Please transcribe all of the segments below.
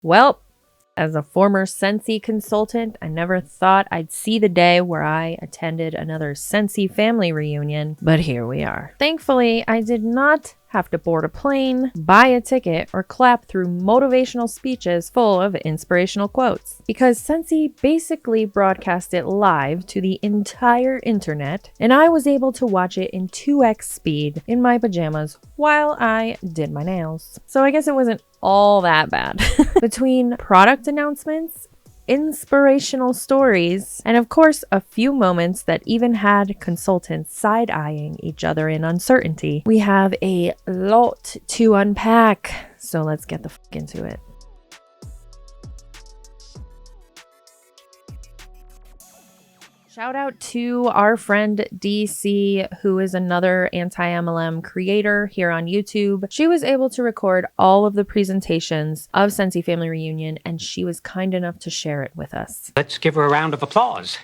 Well, as a former Scentsy consultant, I never thought I'd see the day where I attended another Scentsy Family Reunion, but here we are. Thankfully, I did not have to board a plane, buy a ticket, or clap through motivational speeches full of inspirational quotes, because Scentsy basically broadcast it live to the entire internet, and I was able to watch it in 2x speed in my pajamas while I did my nails. So I guess it wasn't all that bad. Between product announcements, inspirational stories, and of course a few moments that even had consultants side-eyeing each other in uncertainty, we have a lot to unpack. So let's get the fuck into it. Shout out to our friend DC, who is another anti-MLM creator here on YouTube. She was able to record all of the presentations of Scentsy Family Reunion, and she was kind enough to share it with us. Let's give her a round of applause.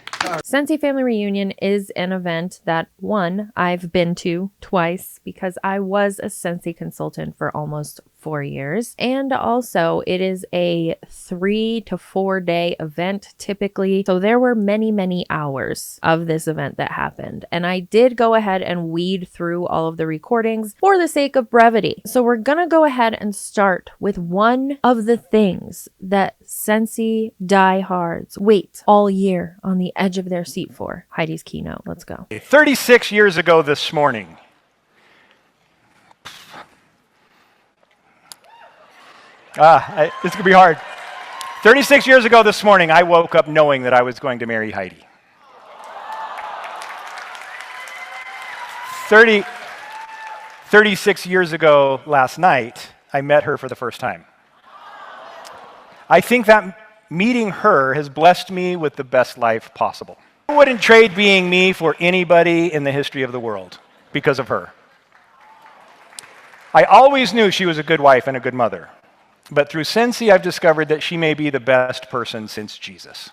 Scentsy Family Reunion is an event that, one, I've been to twice because I was a Scentsy consultant for almost 4 years. And also it is a 3 to 4 day event typically. So there were many hours of this event that happened. And I did go ahead and weed through all of the recordings for the sake of brevity. So we're going to go ahead and start with one of the things that Scentsy diehards wait all year on the edge of their seat for. Heidi's keynote. Let's go. 36 years ago this morning, it's gonna be hard. 36 years ago this morning, I woke up knowing that I was going to marry Heidi. 36 years ago last night, I met her for the first time. I think that meeting her has blessed me with the best life possible. I wouldn't trade being me for anybody in the history of the world because of her. I always knew she was a good wife and a good mother. But through Scentsy, I've discovered that she may be the best person since Jesus.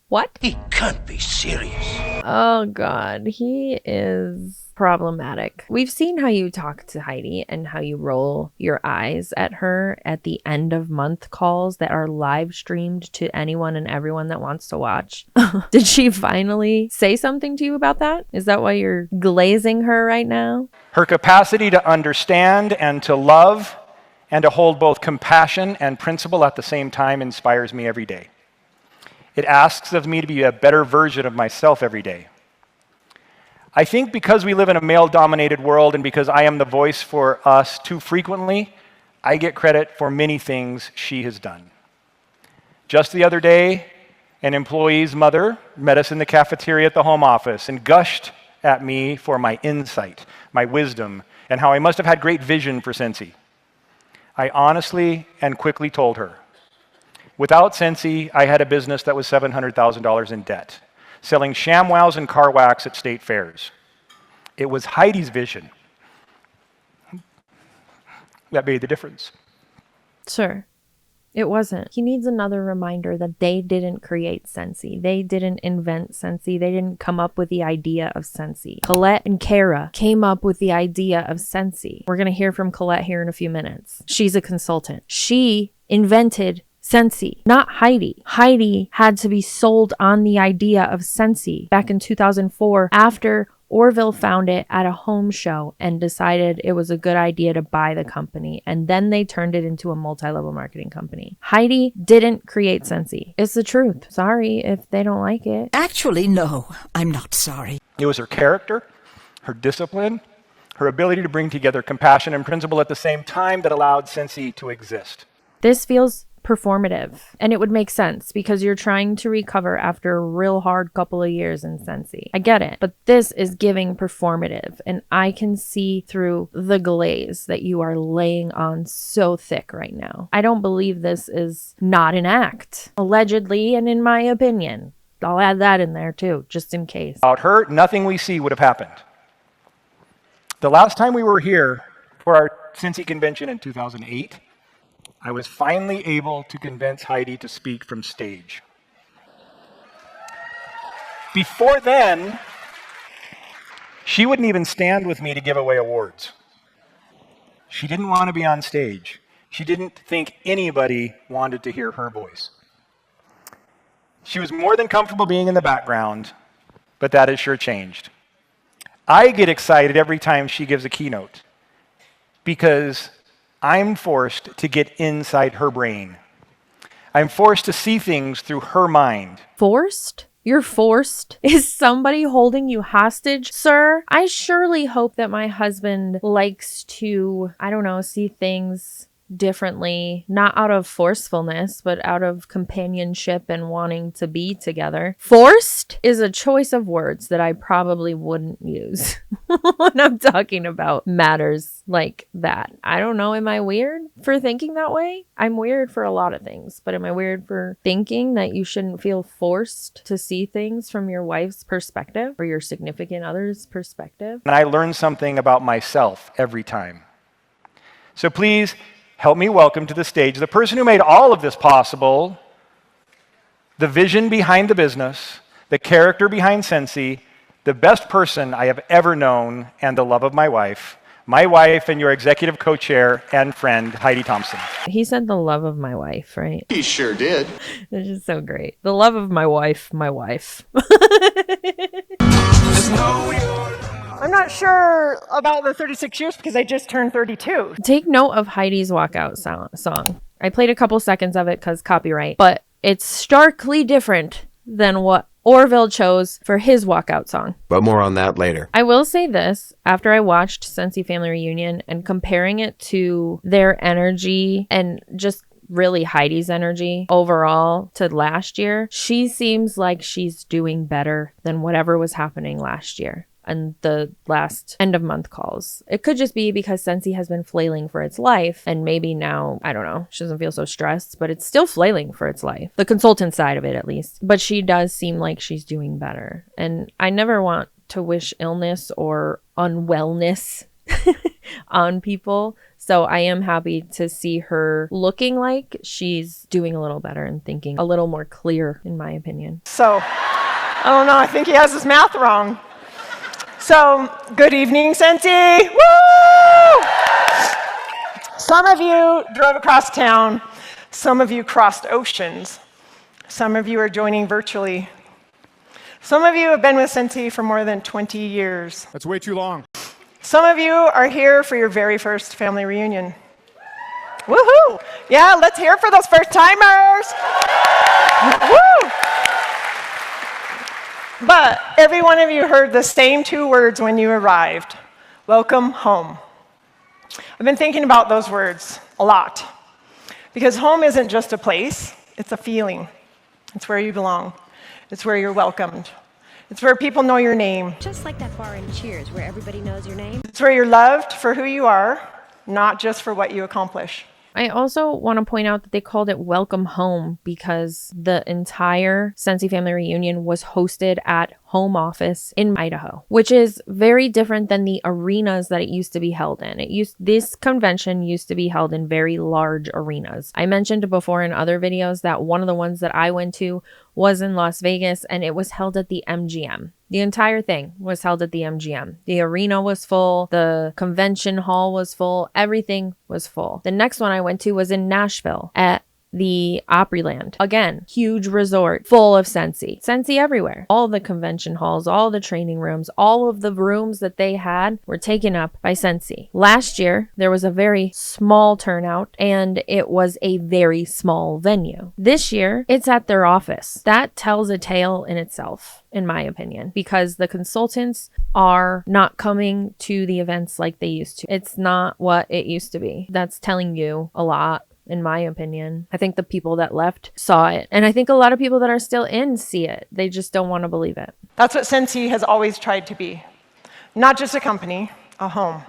What? He can't be serious. Oh God, he is problematic. We've seen how you talk to Heidi and how you roll your eyes at her at the end of month calls that are live streamed to anyone and everyone that wants to watch. Did she finally say something to you about that? Is that why you're glazing her right now? Her capacity to understand and to love and to hold both compassion and principle at the same time inspires me every day. It asks of me to be a better version of myself every day. I think because we live in a male-dominated world and because I am the voice for us too frequently, I get credit for many things she has done. Just the other day, an employee's mother met us in the cafeteria at the home office and gushed at me for my insight, my wisdom, and how I must have had great vision for Scentsy. I honestly and quickly told her, without Scentsy, I had a business that was $700,000 in debt, selling ShamWows and car wax at state fairs. It was Heidi's vision that made the difference. Sir, it wasn't. He needs another reminder that they didn't create Scentsy. They didn't invent Scentsy. They didn't come up with the idea of Scentsy. Colette and Kara came up with the idea of Scentsy. We're going to hear from Colette here in a few minutes. She's a consultant. She invented Scentsy, not Heidi. Heidi had to be sold on the idea of Scentsy back in 2004 after Orville found it at a home show and decided it was a good idea to buy the company. And then they turned it into a multi-level marketing company. Heidi didn't create Scentsy. It's the truth. Sorry if they don't like it. Actually, no, I'm not sorry. It was her character, her discipline, her ability to bring together compassion and principle at the same time that allowed Scentsy to exist. This feels performative, and it would make sense because you're trying to recover after a real hard couple of years in Scentsy. I get it, but this is giving performative, and I can see through the glaze that you are laying on so thick right now. I don't believe this is not an act. Allegedly, and in my opinion. I'll add that in there too, just in case. Without her, nothing we see would have happened. The last time we were here for our Scentsy convention in 2008, I was finally able to convince Heidi to speak from stage. Before then, she wouldn't even stand with me to give away awards. She didn't want to be on stage. She didn't think anybody wanted to hear her voice. She was more than comfortable being in the background, but that has sure changed. I get excited every time she gives a keynote because I'm forced to get inside her brain. I'm forced to see things through her mind. Forced? You're forced? Is somebody holding you hostage, sir? I surely hope that my husband likes to, I don't know, see things differently, not out of forcefulness, but out of companionship and wanting to be together. Forced is a choice of words that I probably wouldn't use when I'm talking about matters like that. I don't know. Am I weird for thinking that way? I'm weird for a lot of things, but am I weird for thinking that you shouldn't feel forced to see things from your wife's perspective or your significant other's perspective? And I learn something about myself every time. So please help me welcome to the stage the person who made all of this possible, the vision behind the business, the character behind Scentsy, the best person I have ever known, and the love of my wife and your executive co-chair and friend, Heidi Thompson. He said the love of my wife, right? He sure did. It's just so great. The love of my wife, my wife. I'm not sure about the 36 years because I just turned 32. Take note of Heidi's walkout song. I played a couple seconds of it because copyright, but it's starkly different than what Orville chose for his walkout song. But more on that later. I will say this, after I watched Scentsy Family Reunion and comparing it to their energy and just really Heidi's energy overall to last year, she seems like she's doing better than whatever was happening last year and the last end of month calls. It could just be because Scentsy has been flailing for its life and maybe now, I don't know, she doesn't feel so stressed, but it's still flailing for its life. The consultant side of it at least. But she does seem like she's doing better. And I never want to wish illness or unwellness on people. So I am happy to see her looking like she's doing a little better and thinking a little more clear, in my opinion. So, I don't know, I think he has his math wrong. So, good evening, Scentsy. Woo! Some of you drove across town. Some of you crossed oceans. Some of you are joining virtually. Some of you have been with Scentsy for more than 20 years. That's way too long. Some of you are here for your very first family reunion. Woohoo! Yeah, let's hear for those first timers. Woo! But every one of you heard the same two words when you arrived. Welcome home. I've been thinking about those words a lot. Because home isn't just a place, it's a feeling. It's where you belong. It's where you're welcomed. It's where people know your name. Just like that bar in Cheers, where everybody knows your name. It's where you're loved for who you are, not just for what you accomplish. I also want to point out that they called it Welcome Home because the entire Scentsy Family Reunion was hosted at home office in Idaho, which is very different than the arenas that it used to be held in. This convention used to be held in very large arenas. I mentioned before in other videos that one of the ones that I went to was in Las Vegas and it was held at the MGM. The entire thing was held at the MGM. The arena was full. The convention hall was full. Everything was full. The next one I went to was in Nashville at the Opryland. Again, huge resort full of Scentsy. Scentsy everywhere. All the convention halls, all the training rooms, all of the rooms that they had were taken up by Scentsy. Last year, there was a very small turnout and it was a very small venue. This year, it's at their office. That tells a tale in itself, in my opinion, because the consultants are not coming to the events like they used to. It's not what it used to be. That's telling you a lot. In my opinion, I think the people that left saw it. And I think a lot of people that are still in see it. They just don't want to believe it. That's what Scentsy has always tried to be. Not just a company, a home.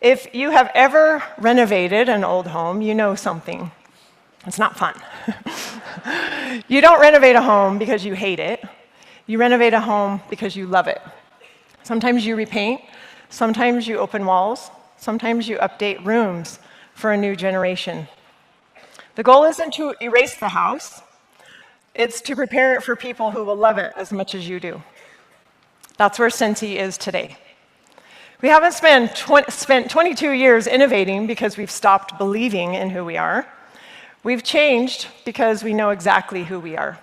If you have ever renovated an old home, you know something. It's not fun. You don't renovate a home because you hate it. You renovate a home because you love it. Sometimes you repaint. Sometimes you open walls. Sometimes you update rooms for a new generation. The goal isn't to erase the house, it's to prepare it for people who will love it as much as you do. That's where Scentsy is today. We haven't spent 22 years innovating because we've stopped believing in who we are. We've changed because we know exactly who we are.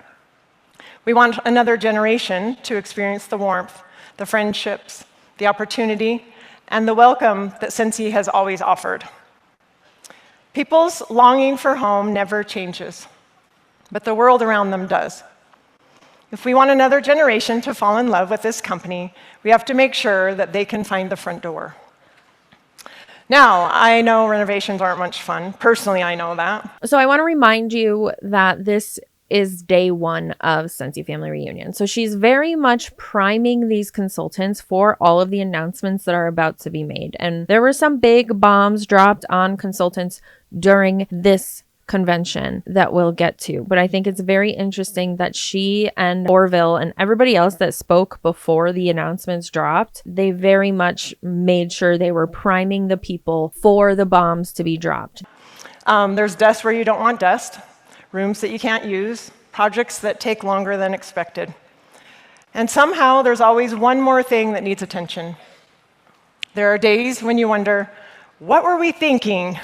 We want another generation to experience the warmth, the friendships, the opportunity, and the welcome that Scentsy has always offered. People's longing for home never changes, but the world around them does. If we want another generation to fall in love with this company, we have to make sure that they can find the front door. Now, I know renovations aren't much fun. Personally, I know that. So I want to remind you that this is day one of Scentsy Family Reunion. So she's very much priming these consultants for all of the announcements that are about to be made. And there were some big bombs dropped on consultants during this convention that we'll get to. But I think it's very interesting that she and Orville and everybody else that spoke before the announcements dropped, they very much made sure they were priming the people for the bombs to be dropped. There's dust where you don't want dust, rooms that you can't use, projects that take longer than expected. And somehow there's always one more thing that needs attention. There are days when you wonder, what were we thinking?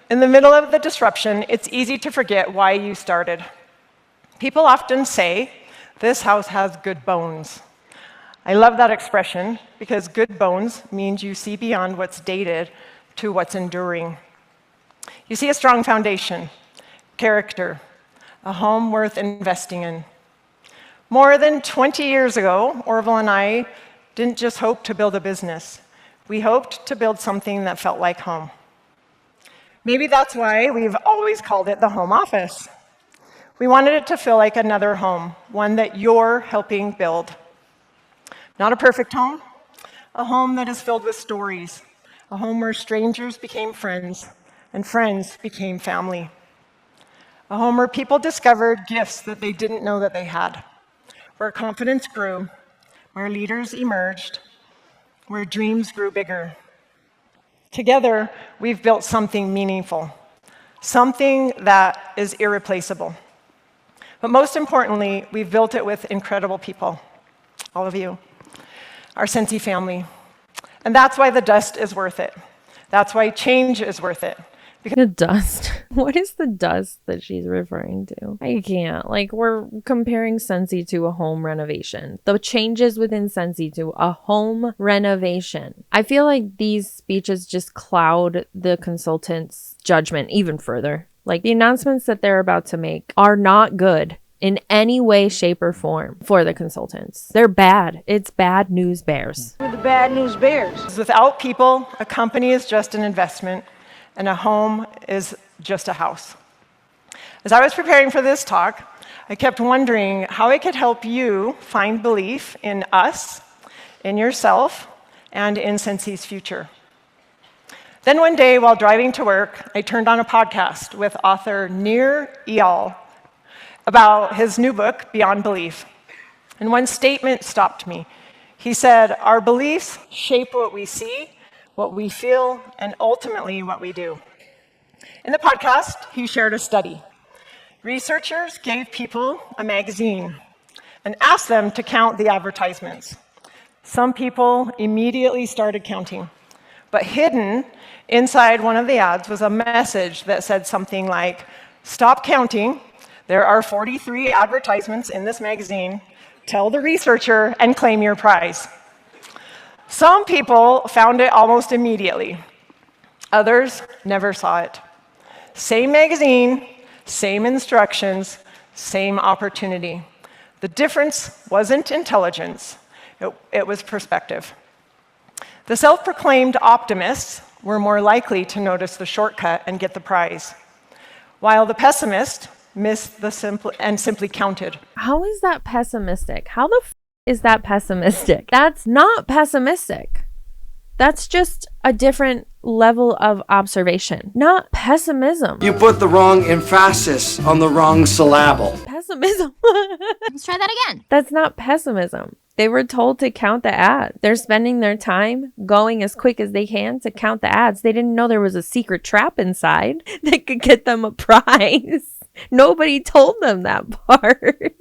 In the middle of the disruption, it's easy to forget why you started. People often say, this house has good bones. I love that expression because good bones means you see beyond what's dated to what's enduring. You see a strong foundation, character, a home worth investing in. More than 20 years ago, Orville and I didn't just hope to build a business. We hoped to build something that felt like home. Maybe that's why we've always called it the home office. We wanted it to feel like another home, one that you're helping build. Not a perfect home, a home that is filled with stories, a home where strangers became friends and friends became family. A home where people discovered gifts that they didn't know that they had, where confidence grew, where leaders emerged, where dreams grew bigger. Together, we've built something meaningful, something that is irreplaceable. But most importantly, we've built it with incredible people, all of you, our Scentsy family. And that's why the dust is worth it. That's why change is worth it. The dust. What is the dust that she's referring to? I can't. Like, we're comparing Scentsy to a home renovation. The changes within Scentsy to a home renovation. I feel like these speeches just cloud the consultant's judgment even further. Like, the announcements that they're about to make are not good in any way, shape, or form for the consultants. They're bad. It's bad news bears. We're the bad news bears. Without people, a company is just an investment, and a home is just a house. As I was preparing for this talk, I kept wondering how I could help you find belief in us, in yourself, and in Scentsy's future. Then one day, while driving to work, I turned on a podcast with author Nir Eyal about his new book, Beyond Belief. And one statement stopped me. He said, "Our beliefs shape what we see, what we feel, and ultimately what we do." In the podcast, he shared a study. Researchers gave people a magazine and asked them to count the advertisements. Some people immediately started counting, but hidden inside one of the ads was a message that said something like, "Stop counting. There are 43 advertisements in this magazine. Tell the researcher and claim your prize." Some people found it almost immediately. Others never saw it. Same magazine, same instructions, same opportunity. The difference wasn't intelligence, it was perspective. The self-proclaimed optimists were more likely to notice the shortcut and get the prize, while the pessimist missed the simply counted. How is that pessimistic? How the is that pessimistic? That's not pessimistic. That's just a different level of observation, not pessimism. You put the wrong emphasis on the wrong syllable. Pessimism. Let's try that again. That's not pessimism. They were told to count the ads. They're spending their time going as quick as they can to count the ads. They didn't know there was a secret trap inside that could get them a prize. Nobody told them that part.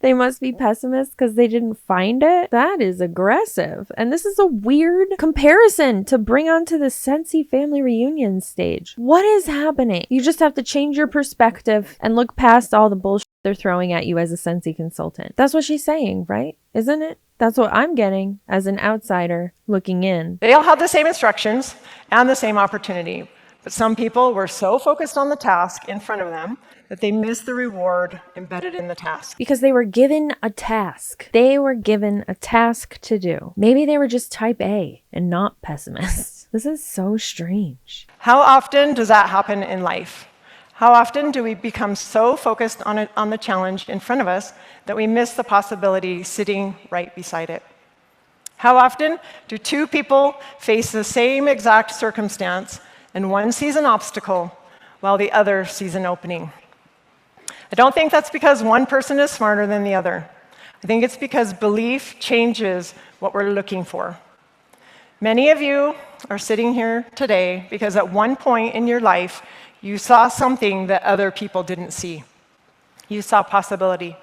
They must be pessimists because they didn't find it. That is aggressive. And this is a weird comparison to bring onto the Scentsy Family Reunion stage. What is happening? You just have to change your perspective and look past all the bullshit they're throwing at you as a Scentsy consultant. That's what she's saying, right? Isn't it? That's what I'm getting as an outsider looking in. They all had the same instructions and the same opportunity, but some people were so focused on the task in front of them that they missed the reward embedded in the task. Because they were given a task. They were given a task to do. Maybe they were just type A and not pessimists. This is so strange. How often does that happen in life? How often do we become so focused on the challenge in front of us that we miss the possibility sitting right beside it? How often do two people face the same exact circumstance and one sees an obstacle while the other sees an opening? I don't think that's because one person is smarter than the other. I think it's because belief changes what we're looking for. Many of you are sitting here today because at one point in your life, you saw something that other people didn't see. You saw possibility.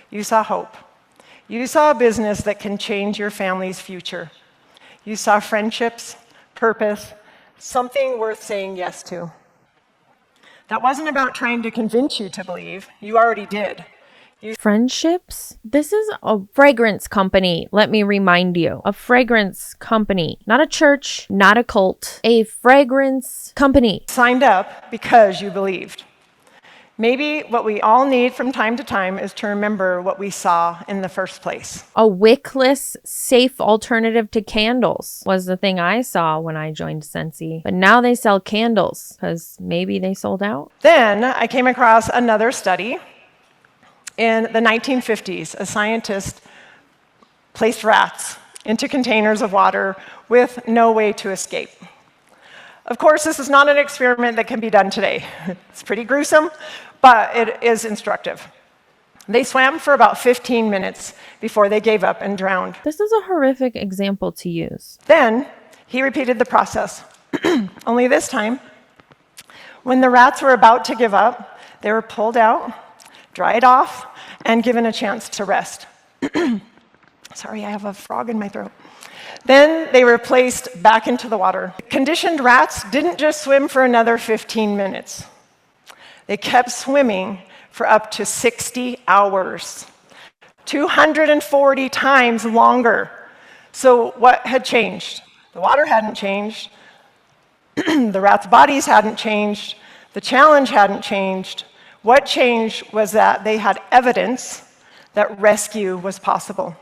You saw hope. You saw a business that can change your family's future. You saw friendships, purpose, something worth saying yes to. That wasn't about trying to convince you to believe. You already did. Friendships? This is a fragrance company, let me remind you. A fragrance company. Not a church, not a cult. A fragrance company. Signed up because you believed. Maybe what we all need from time to time is to remember what we saw in the first place. A wickless, safe alternative to candles was the thing I saw when I joined Scentsy. But now they sell candles because maybe they sold out. Then I came across another study. In the 1950s, a scientist placed rats into containers of water with no way to escape. Of course, this is not an experiment that can be done today. It's pretty gruesome, but it is instructive. They swam for about 15 minutes before they gave up and drowned. This is a horrific example to use. Then he repeated the process. Only this time, when the rats were about to give up, they were pulled out, dried off, and given a chance to rest. Sorry, I have a frog in my throat. Then they were placed back into the water. Conditioned rats didn't just swim for another 15 minutes. They kept swimming for up to 60 hours, 240 times longer. So what had changed? The water hadn't changed. The rats' bodies hadn't changed. The challenge hadn't changed. What changed was that they had evidence that rescue was possible.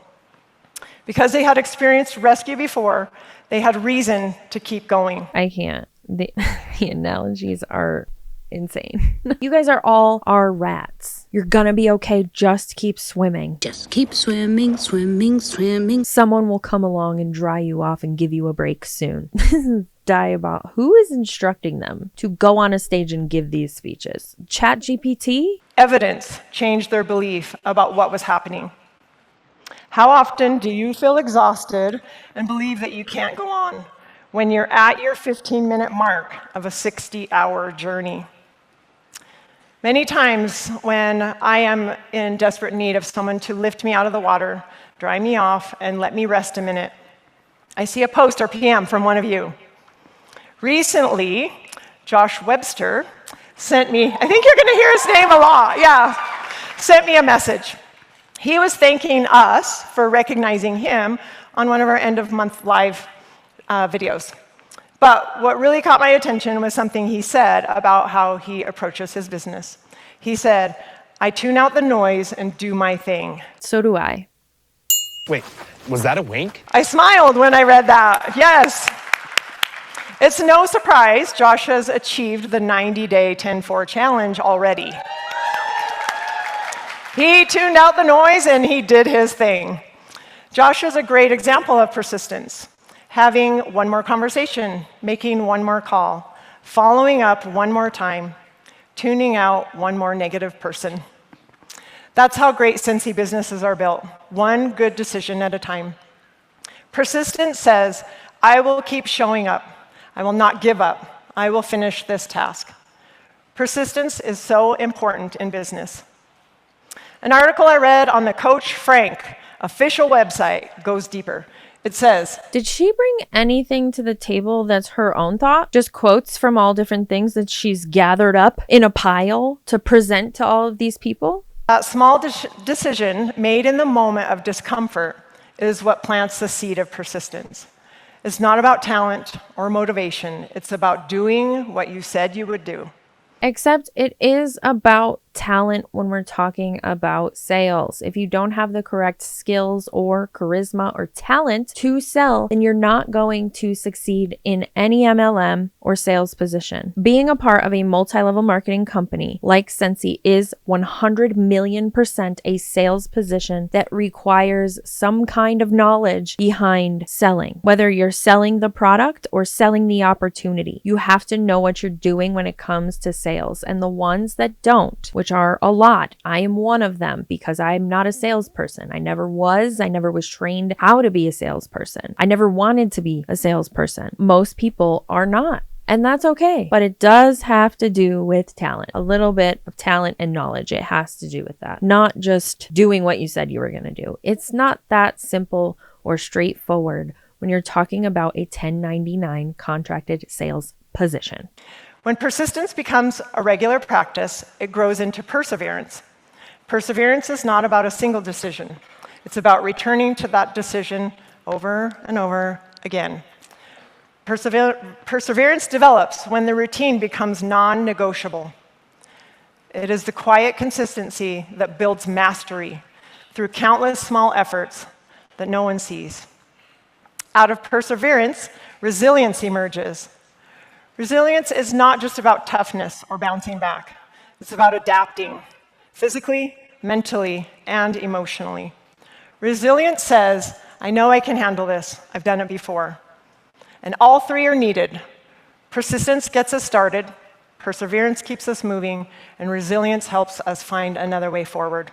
Because they had experienced rescue before, they had reason to keep going. I can't. The analogies are insane. You guys are all our rats. You're gonna be okay. Just keep swimming. Just keep swimming, swimming, swimming. Someone will come along and dry you off and give you a break soon. Die about who is instructing them to go on a stage and give these speeches. ChatGPT? Evidence changed their belief about what was happening. How often do you feel exhausted and believe that you can't go on when you're at your 15-minute mark of a 60-hour journey? Many times when I am in desperate need of someone to lift me out of the water, dry me off, and let me rest a minute, I see a post or PM from one of you. Recently, Josh Webster sent me, I think you're going to hear his name a lot, sent me a message. He was thanking us for recognizing him on one of our end-of-month live videos. But what really caught my attention was something he said about how he approaches his business. He said, I tune out the noise and do my thing. So do I. Wait, was that a wink? I smiled when I read that, yes. It's no surprise Josh has achieved the 90-day 10-4 challenge already. He tuned out the noise and he did his thing. Josh is a great example of persistence. Having one more conversation, making one more call, following up one more time, tuning out one more negative person. That's how great Scentsy businesses are built, one good decision at a time. Persistence says, I will keep showing up. I will not give up. I will finish this task. Persistence is so important in business. An article I read on the Coach Frank official website goes deeper. It says, did she bring anything to the table that's her own thought? Just quotes from all different things that she's gathered up in a pile to present to all of these people? that small decision made in the moment of discomfort is what plants the seed of persistence. It's not about talent or motivation. It's about doing what you said you would do. Except it is about talent when we're talking about sales. If you don't have the correct skills or charisma or talent to sell, then you're not going to succeed in any MLM or sales position. Being a part of a multi-level marketing company like Scentsy is 100 million% a sales position that requires some kind of knowledge behind selling. Whether you're selling the product or selling the opportunity, you have to know what you're doing when it comes to sales. And the ones that don't, which are a lot. I am one of them because I'm not a salesperson. I never was trained how to be a salesperson. I never wanted to be a salesperson. Most people are not. And that's okay. But it does have to do with talent. A little bit of talent and knowledge. It has to do with that. Not just doing what you said you were going to do. It's not that simple or straightforward when you're talking about a 1099 contracted sales position. When persistence becomes a regular practice, it grows into perseverance. Perseverance is not about a single decision. It's about returning to that decision over and over again. Perseverance develops when the routine becomes non-negotiable. It is the quiet consistency that builds mastery through countless small efforts that no one sees. Out of perseverance, resilience emerges. Resilience is not just about toughness or bouncing back. It's about adapting physically, mentally, and emotionally. Resilience says, I know I can handle this. I've done it before. And all three are needed. Persistence gets us started, perseverance keeps us moving, and resilience helps us find another way forward.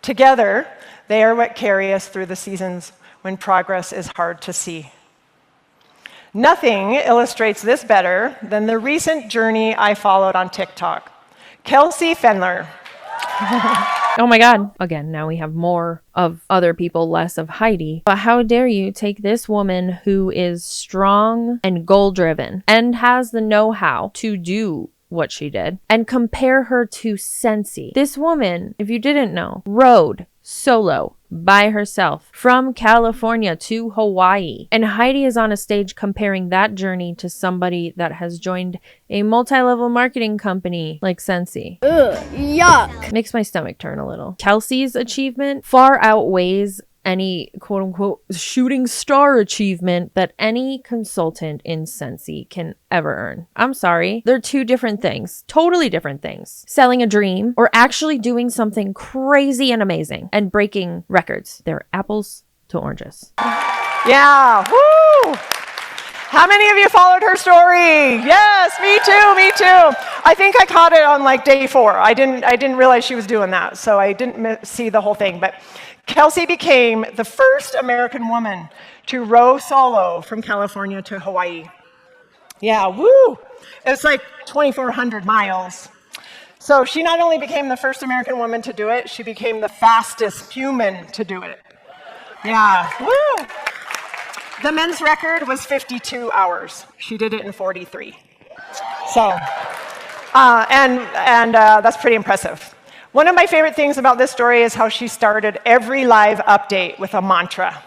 Together, they are what carry us through the seasons when progress is hard to see. Nothing illustrates this better than the recent journey I followed on TikTok. Kelsey Fendler. Oh my God. Again, now we have more of other people, less of Heidi. But how dare you take this woman who is strong and goal-driven and has the know-how to do what she did and compare her to Scentsy. This woman, if you didn't know, rode solo by herself from California to Hawaii. And Heidi is on a stage comparing that journey to somebody that has joined a multi-level marketing company like Scentsy. Ugh, yuck. Makes my stomach turn a little. Kelsey's achievement far outweighs any quote-unquote shooting star achievement that any consultant in Scentsy can ever earn. I'm sorry. They're two different things. Totally different things. Selling a dream or actually doing something crazy and amazing and breaking records. They're apples to oranges. Yeah, woo! How many of you followed her story? Yes, me too. I think I caught it on like day 4. I didn't realize she was doing that, so I didn't see the whole thing. But Kelsey became the first American woman to row solo from California to Hawaii. Yeah, woo! It's like 2,400 miles. So she not only became the first American woman to do it, she became the fastest human to do it. Yeah, woo! The men's record was 52 hours. She did it in 43. So, that's pretty impressive. One of my favorite things about this story is how she started every live update with a mantra.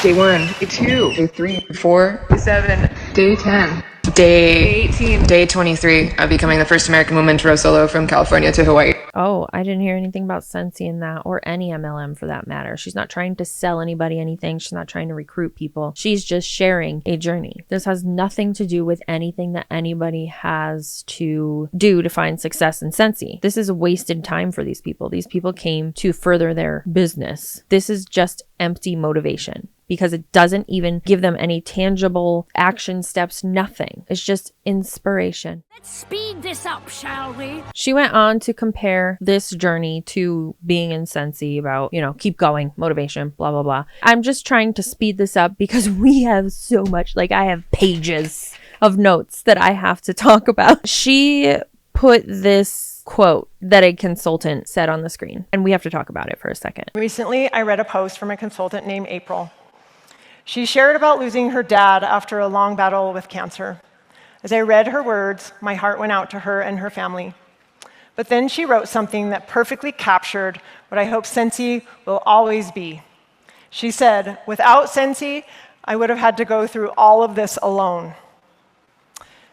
Day 1, day 2, day 3, day 4, day 7, day 10, day 18, day 23 of becoming the first American woman to row solo from California to Hawaii. Oh, I didn't hear anything about Scentsy in that, or any MLM for that matter. She's not trying to sell anybody anything. She's not trying to recruit people. She's just sharing a journey. This has nothing to do with anything that anybody has to do to find success in Scentsy. This is a wasted time for these people. These people came to further their business. This is just empty motivation, because it doesn't even give them any tangible action steps, nothing. It's just inspiration. Let's speed this up, shall we? She went on to compare this journey to being in Scentsy about, keep going, motivation, blah, blah, blah. I'm just trying to speed this up because we have so much, I have pages of notes that I have to talk about. She put this quote that a consultant said on the screen, and we have to talk about it for a second. Recently, I read a post from a consultant named April. She shared about losing her dad after a long battle with cancer. As I read her words, my heart went out to her and her family. But then she wrote something that perfectly captured what I hope Scentsy will always be. She said, "Without Scentsy, I would have had to go through all of this alone."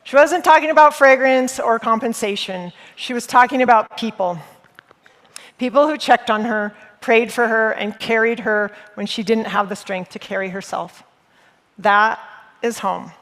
She wasn't talking about fragrance or compensation. She was talking about people. People who checked on her, prayed for her, and carried her when she didn't have the strength to carry herself. That is home.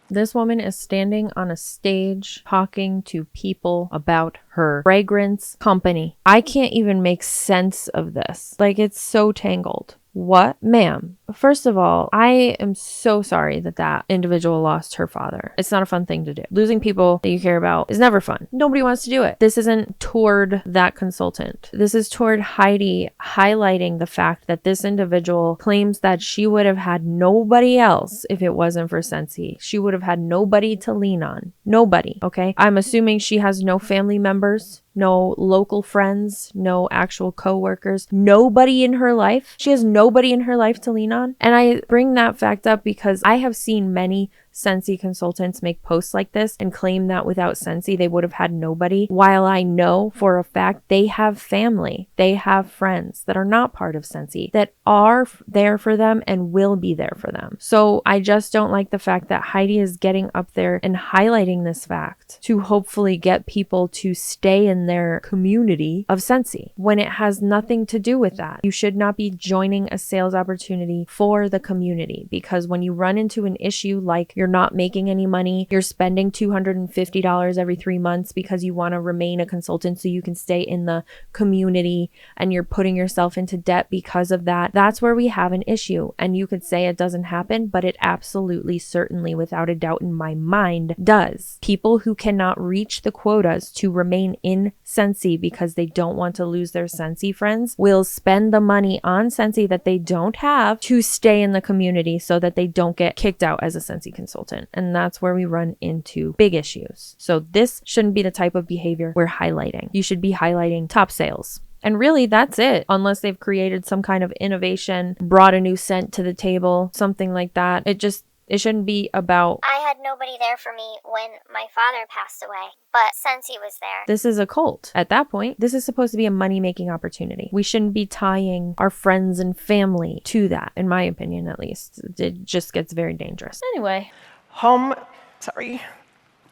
This woman is standing on a stage talking to people about her fragrance company. I can't even make sense of this. Like, it's so tangled. What? Ma'am, first of all, I am so sorry that that individual lost her father. It's not a fun thing to do. Losing people that you care about is never fun. Nobody wants to do it. This isn't toward that consultant. This is toward Heidi highlighting the fact that this individual claims that she would have had nobody else if it wasn't for Scentsy. She would have had nobody to lean on. Nobody, okay? I'm assuming she has no family members, no local friends, no actual coworkers, nobody in her life. She has nobody in her life to lean on. And I bring that fact up because I have seen many Scentsy consultants make posts like this and claim that without Scentsy, they would have had nobody. While I know for a fact they have family, they have friends that are not part of Scentsy, that are there for them and will be there for them. So I just don't like the fact that Heidi is getting up there and highlighting this fact to hopefully get people to stay in their community of Scentsy when it has nothing to do with that. You should not be joining a sales opportunity for the community, because when you run into an issue like you're not making any money, you're spending $250 every 3 months because you want to remain a consultant so you can stay in the community, and you're putting yourself into debt because of that, that's where we have an issue. And you could say it doesn't happen, but it absolutely, certainly, without a doubt in my mind, does. People who cannot reach the quotas to remain in Scentsy because they don't want to lose their Scentsy friends will spend the money on Scentsy that they don't have to stay in the community so that they don't get kicked out as a Scentsy consultant. And that's where we run into big issues. So this shouldn't be the type of behavior we're highlighting. You should be highlighting top sales. And really, that's it. Unless they've created some kind of innovation, brought a new scent to the table, something like that. It shouldn't be about, I had nobody there for me when my father passed away, but Scentsy was there. This is a cult. At that point, this is supposed to be a money-making opportunity. We shouldn't be tying our friends and family to that, in my opinion, at least. It just gets very dangerous. Anyway. Home,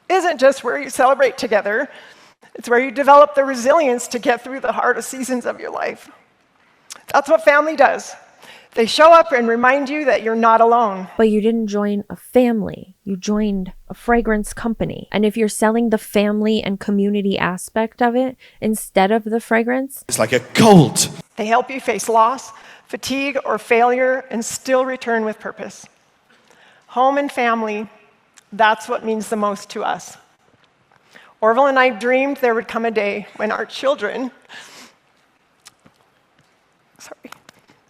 isn't just where you celebrate together. It's where you develop the resilience to get through the hardest seasons of your life. That's what family does. They show up and remind you that you're not alone. But you didn't join a family. You joined a fragrance company. And if you're selling the family and community aspect of it instead of the fragrance, it's like a cult. They help you face loss, fatigue, or failure and still return with purpose. Home and family, that's what means the most to us. Orville and I dreamed there would come a day when our children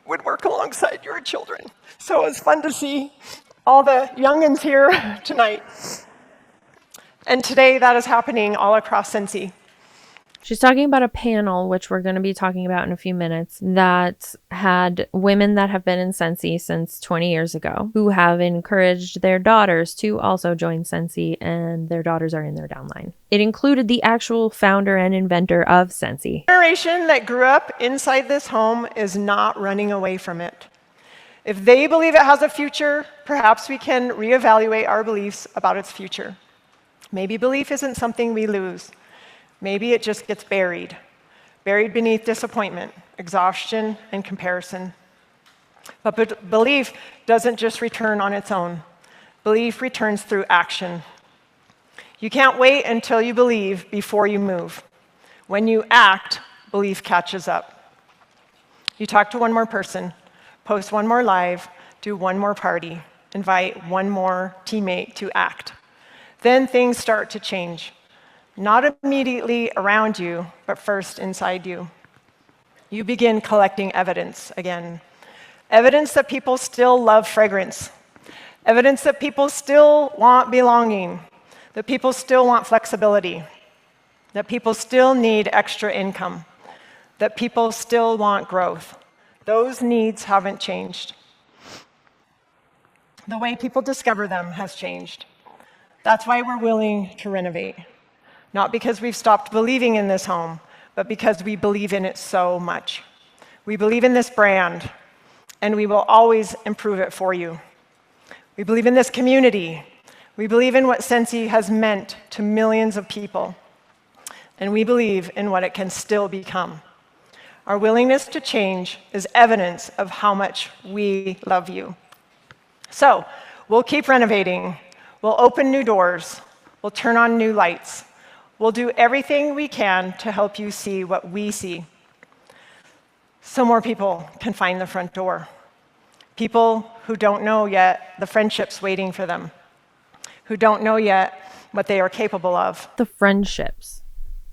would work alongside your children. So it was fun to see all the youngins here tonight. And today that is happening all across Scentsy. she's talking about a panel, which we're going to be talking about in a few minutes, that had women that have been in Scentsy since 20 years ago, who have encouraged their daughters to also join Scentsy, and their daughters are in their downline. It included the actual founder and inventor of Scentsy. The generation that grew up inside this home is not running away from it. If they believe it has a future, perhaps we can reevaluate our beliefs about its future. Maybe belief isn't something we lose. Maybe it just gets buried beneath disappointment, exhaustion, and comparison. But belief doesn't just return on its own. Belief returns through action. You can't wait until you believe before you move. When you act, belief catches up. You talk to one more person, post one more live, do one more party, invite one more teammate to act. Then things start to change. Not immediately around you, but first inside you. You begin collecting evidence again. Evidence that people still love fragrance. Evidence that people still want belonging. That people still want flexibility. that people still need extra income, that people still want growth. Those needs haven't changed. The way people discover them has changed. That's why we're willing to renovate. Not because we've stopped believing in this home, but because we believe in it so much. We believe in this brand, and we will always improve it for you. We believe in this community. We believe in what Scentsy has meant to millions of people. And we believe in what it can still become. Our willingness to change is evidence of how much we love you. So, we'll keep renovating. We'll open new doors. We'll turn on new lights. We'll do everything we can to help you see what we see, so more people can find the front door. People who don't know yet the friendships waiting for them, who don't know yet what they are capable of. The friendships.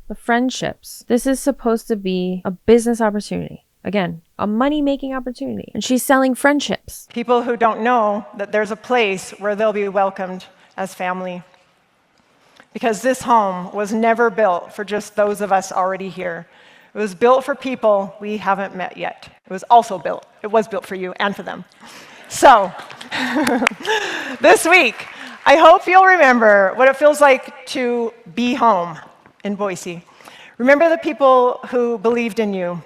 The friendships. This is supposed to be a business opportunity. Again, a money-making opportunity. And she's selling friendships. People who don't know that there's a place where they'll be welcomed as family. Because this home was never built for just those of us already here. It was built for people we haven't met yet. It was built for you and for them. So, this week, I hope you'll remember what it feels like to be home in Boise. Remember the people who believed in you.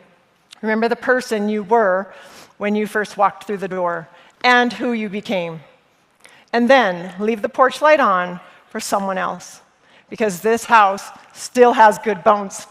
Remember the person you were when you first walked through the door and who you became. And then leave the porch light on for someone else, because this house still has good bones.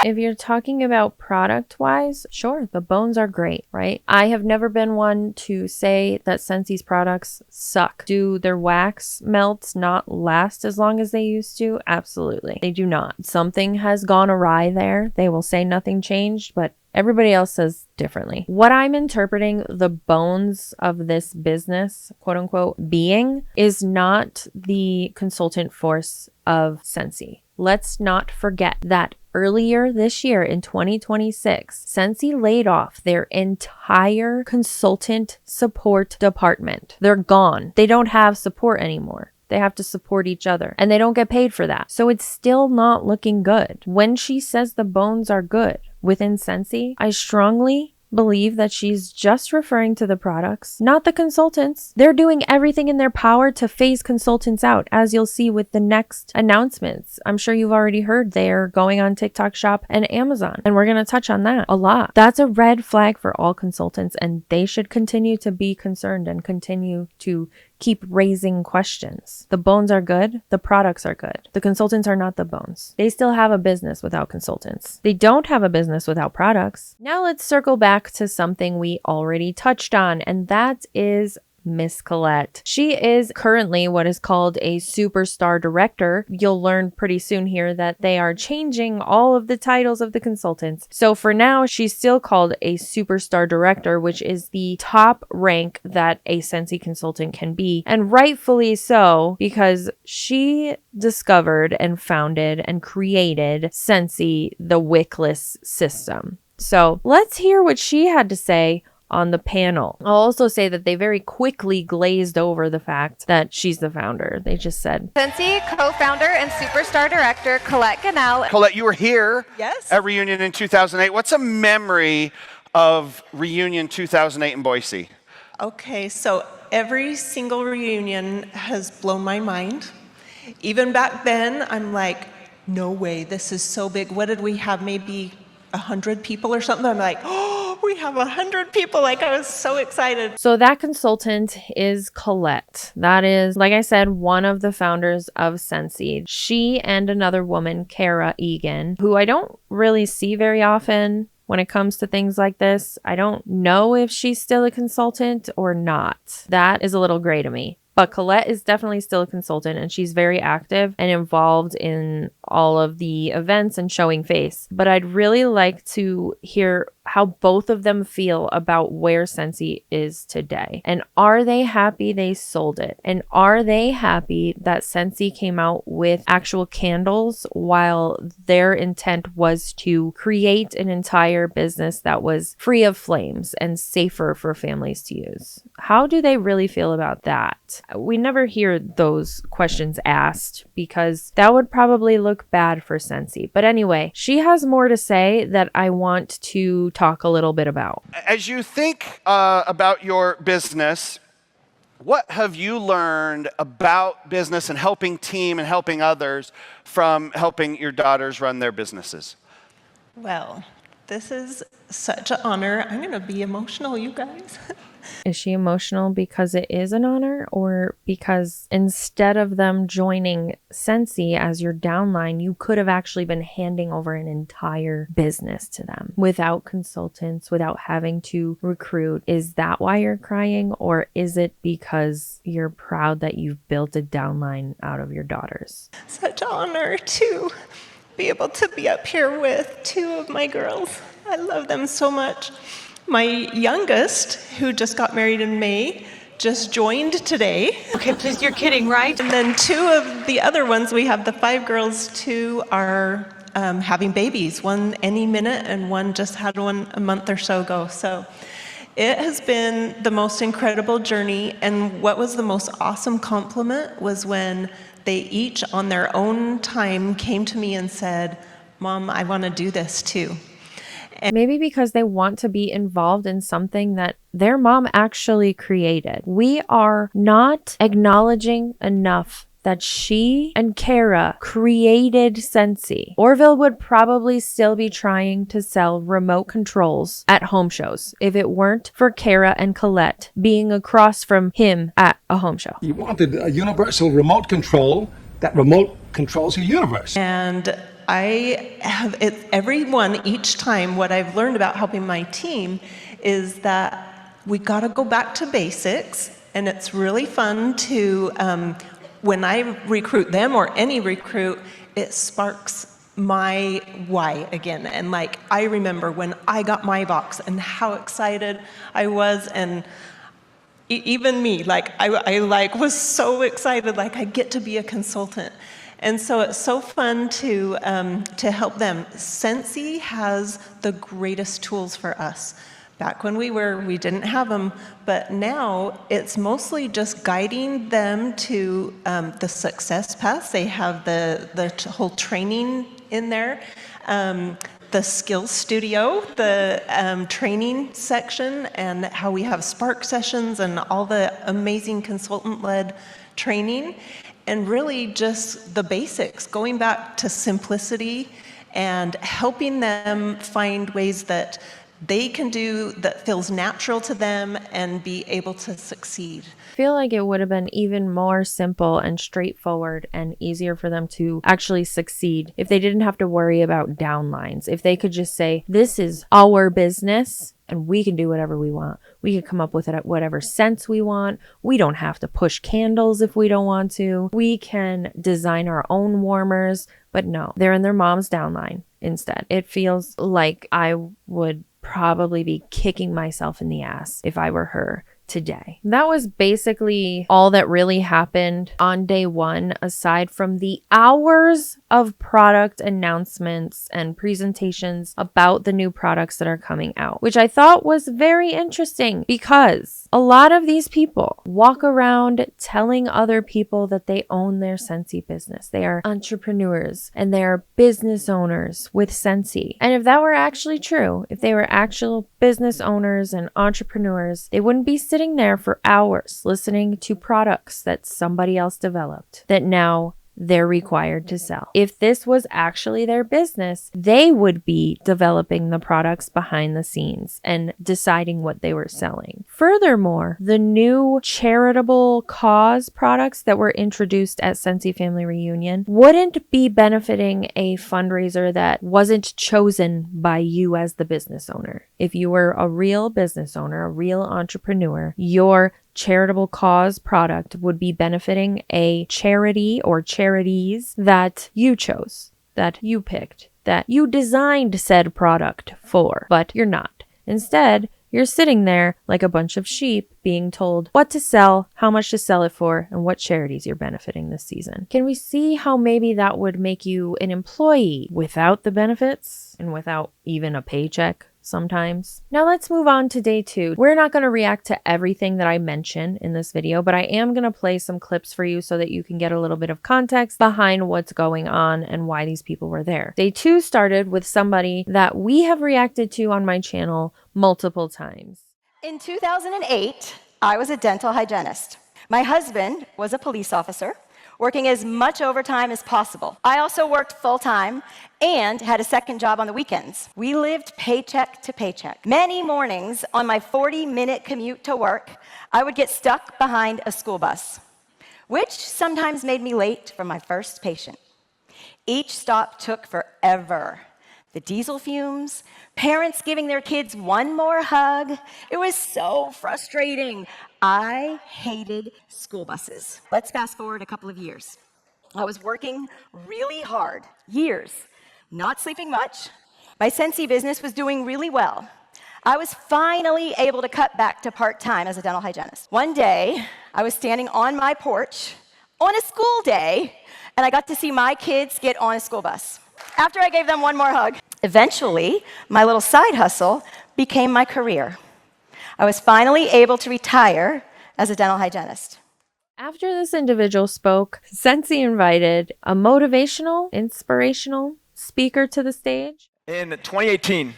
If you're talking about product-wise, sure, the bones are great, right? I have never been one to say that Scentsy's products suck. Do their wax melts not last as long as they used to? Absolutely. They do not. Something has gone awry there. They will say nothing changed, but everybody else says differently. What I'm interpreting the bones of this business, quote unquote, being is not the consultant force of Scentsy. Let's not forget that earlier this year in 2026, Scentsy laid off their entire consultant support department. They're gone. They don't have support anymore. They have to support each other, and they don't get paid for that. So it's still not looking good. When she says the bones are good within Scentsy, I strongly believe that she's just referring to the products, not the consultants. They're doing everything in their power to phase consultants out, as you'll see with the next announcements. I'm sure you've already heard they're going on TikTok Shop and Amazon, and we're going to touch on that a lot. That's a red flag for all consultants, and they should continue to be concerned and continue to keep raising questions. The bones are good. The products are good. The consultants are not the bones. They still have a business without consultants. They don't have a business without products. Now let's circle back to something we already touched on, and that is Miss Colette. She is currently what is called a superstar director. You'll learn pretty soon here that they are changing all of the titles of the consultants. So for now, she's still called a superstar director, which is the top rank that a Scentsy consultant can be. And rightfully so, because she discovered and founded and created Scentsy, the wickless system. So let's hear what she had to say on the panel. I'll also say that they very quickly glazed over the fact that she's the founder. They just said, Scentsy co-founder and superstar director Colette Ganell. Colette, you were here Yes. at Reunion in 2008. What's a memory of Reunion 2008 in Boise? Okay, so every single reunion has blown my mind. Even back then, I'm like, no way, this is so big. What did we have, maybe 100 people or something? I'm like, oh, we have 100 people. Like, I was so excited. So that consultant is Colette. That is, like I said, one of the founders of Scentsy. She and another woman, Kara Egan, who I don't really see very often when it comes to things like this. I don't know if she's still a consultant or not. That is a little gray to me. But Colette is definitely still a consultant, and she's very active and involved in all of the events and showing face. But I'd really like to hear how both of them feel about where Scentsy is today. And are they happy they sold it? And are they happy that Scentsy came out with actual candles while their intent was to create an entire business that was free of flames and safer for families to use? How do they really feel about that? We never hear those questions asked because that would probably look bad for Scentsy. But anyway, she has more to say that I want to talk a little bit about. As you think about your business, what have you learned about business and helping team and helping others from helping your daughters run their businesses? Well, this is such an honor. I'm going to be emotional, you guys. Is she emotional because it is an honor, or because instead of them joining Scentsy as your downline, you could have actually been handing over an entire business to them without consultants, without having to recruit? Is that why you're crying, or is it because you're proud that you've built a downline out of your daughters? Such an honor to be able to be up here with two of my girls. I love them so much. My youngest, who just got married in May, just joined today. Okay, please, you're kidding, right? And then two of the other ones, we have the 5 girls, 2 are having babies, one any minute and one just had one a month or so ago. So it has been the most incredible journey. And what was the most awesome compliment was when they each on their own time came to me and said, "Mom, I want to do this too." Maybe because they want to be involved in something that their mom actually created. We are not acknowledging enough that she and Kara created Scentsy. Orville would probably still be trying to sell remote controls at home shows if it weren't for Kara and Colette being across from him at a home show. You wanted a universal remote control that remote controls your universe. And I have everyone each time. What I've learned about helping my team is that we got to go back to basics, and it's really fun to when I recruit them or any recruit, it sparks my why again. And like I remember when I got my box and how excited I was, and even me, like I was so excited, like I get to be a consultant. And so it's so fun to help them. Scentsy has the greatest tools for us. Back when we didn't have them, but now it's mostly just guiding them to the success paths. They have the whole training in there, the skills studio, the training section, and how we have spark sessions and all the amazing consultant-led training. And really just the basics, going back to simplicity and helping them find ways that they can do that feels natural to them and be able to succeed. I feel like it would have been even more simple and straightforward and easier for them to actually succeed if they didn't have to worry about downlines. If they could just say, this is our business and we can do whatever we want. We can come up with it at whatever sense we want. We don't have to push candles if we don't want to. We can design our own warmers. But no, they're in their mom's downline instead. It feels like I would probably be kicking myself in the ass if I were her today. That was basically all that really happened on day one, aside from the hours of product announcements and presentations about the new products that are coming out, which I thought was very interesting because a lot of these people walk around telling other people that they own their Scentsy business. They are entrepreneurs and they are business owners with Scentsy. And if that were actually true, if they were actual business owners and entrepreneurs, they wouldn't be sitting there for hours listening to products that somebody else developed that now they're required to sell. If this was actually their business, they would be developing the products behind the scenes and deciding what they were selling. Furthermore, the new charitable cause products that were introduced at Scentsy Family Reunion wouldn't be benefiting a fundraiser that wasn't chosen by you as the business owner. If you were a real business owner, a real entrepreneur, your charitable cause product would be benefiting a charity or charities that you chose, that you picked, that you designed said product for, but you're not. Instead, you're sitting there like a bunch of sheep being told what to sell, how much to sell it for, and what charities you're benefiting this season. Can we see how maybe that would make you an employee without the benefits and without even a paycheck sometimes? Now let's move on to day 2. We're not going to react to everything that I mention in this video, but I am going to play some clips for you so that you can get a little bit of context behind what's going on and why these people were there. Day 2 started with somebody that we have reacted to on my channel multiple times. In 2008, I was a dental hygienist. My husband was a police officer, working as much overtime as possible. I also worked full-time and had a second job on the weekends. We lived paycheck to paycheck. Many mornings on my 40-minute commute to work, I would get stuck behind a school bus, which sometimes made me late for my first patient. Each stop took forever. The diesel fumes, parents giving their kids one more hug. It was so frustrating. I hated school buses. Let's fast forward a couple of years. I was working really hard, years, not sleeping much. My Scentsy business was doing really well. I was finally able to cut back to part-time as a dental hygienist. One day, I was standing on my porch on a school day, and I got to see my kids get on a school bus. After I gave them one more hug, eventually, my little side hustle became my career. I was finally able to retire as a dental hygienist. After this individual spoke, Scentsy invited a motivational, inspirational speaker to the stage. In 2018,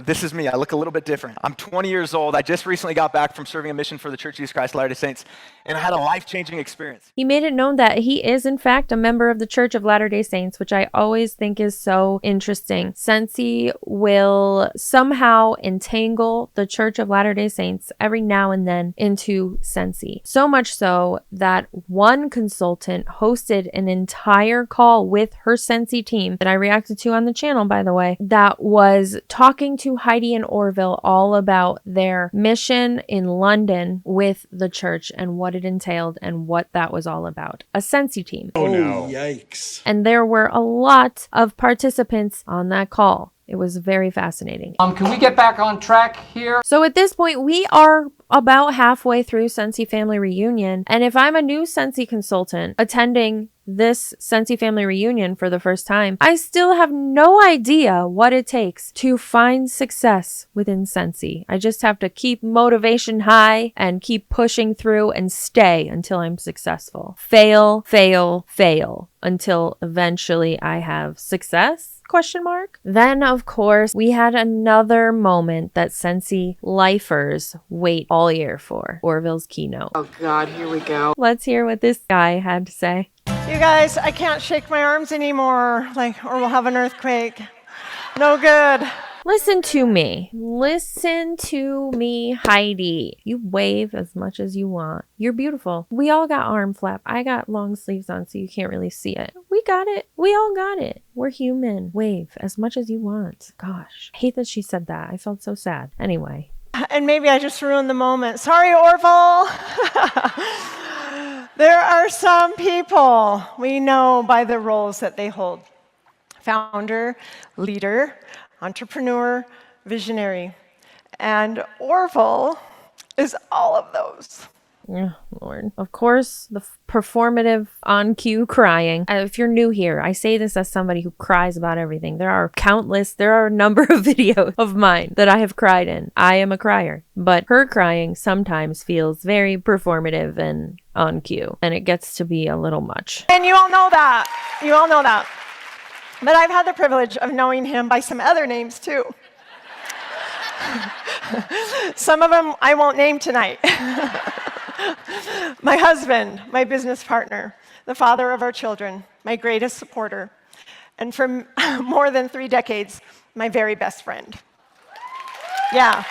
this is me. I look a little bit different. I'm 20 years old. I just recently got back from serving a mission for the Church of Jesus Christ of Latter-day Saints, and I had a life-changing experience. He made it known that he is, in fact, a member of the Church of Latter-day Saints, which I always think is so interesting. Scentsy will somehow entangle the Church of Latter-day Saints every now and then into Scentsy. So much so that one consultant hosted an entire call with her Scentsy team that I reacted to on the channel, by the way, that was talking to Heidi and Orville all about their mission in London with the church and what it entailed and what that was all about. A Scentsy team. Oh no. Yikes. And there were a lot of participants on that call. It was very fascinating. Can we get back on track here? So at this point, we are about halfway through Scentsy Family Reunion. And if I'm a new Scentsy consultant attending this Scentsy Family Reunion for the first time, I still have no idea what it takes to find success within Scentsy. I just have to keep motivation high and keep pushing through and stay until I'm successful. Fail, fail, fail until eventually I have success? Question mark. Then, of course, we had another moment that Scentsy lifers wait all year for. Orville's keynote. Oh God, here we go. Let's hear what this guy had to say. You guys, I can't shake my arms anymore, or we'll have an earthquake. No good. Listen to me. Listen to me, Heidi. You wave as much as you want. You're beautiful. We all got arm flap. I got long sleeves on, so you can't really see it. We got it. We all got it. We're human. Wave as much as you want. Gosh, I hate that she said that. I felt so sad. Anyway. And maybe I just ruined the moment. Sorry, Orville. There are some people we know by the roles that they hold. Founder, leader, entrepreneur, visionary. And Orville is all of those. Yeah, Lord. Of course, the performative on cue crying. If you're new here, I say this as somebody who cries about everything. There are a number of videos of mine that I have cried in. I am a crier, but her crying sometimes feels very performative and on cue, and it gets to be a little much. And you all know that. You all know that. But I've had the privilege of knowing him by some other names too. Some of them I won't name tonight. My husband, my business partner, the father of our children, my greatest supporter, and for more than 3 decades, my very best friend. Yeah.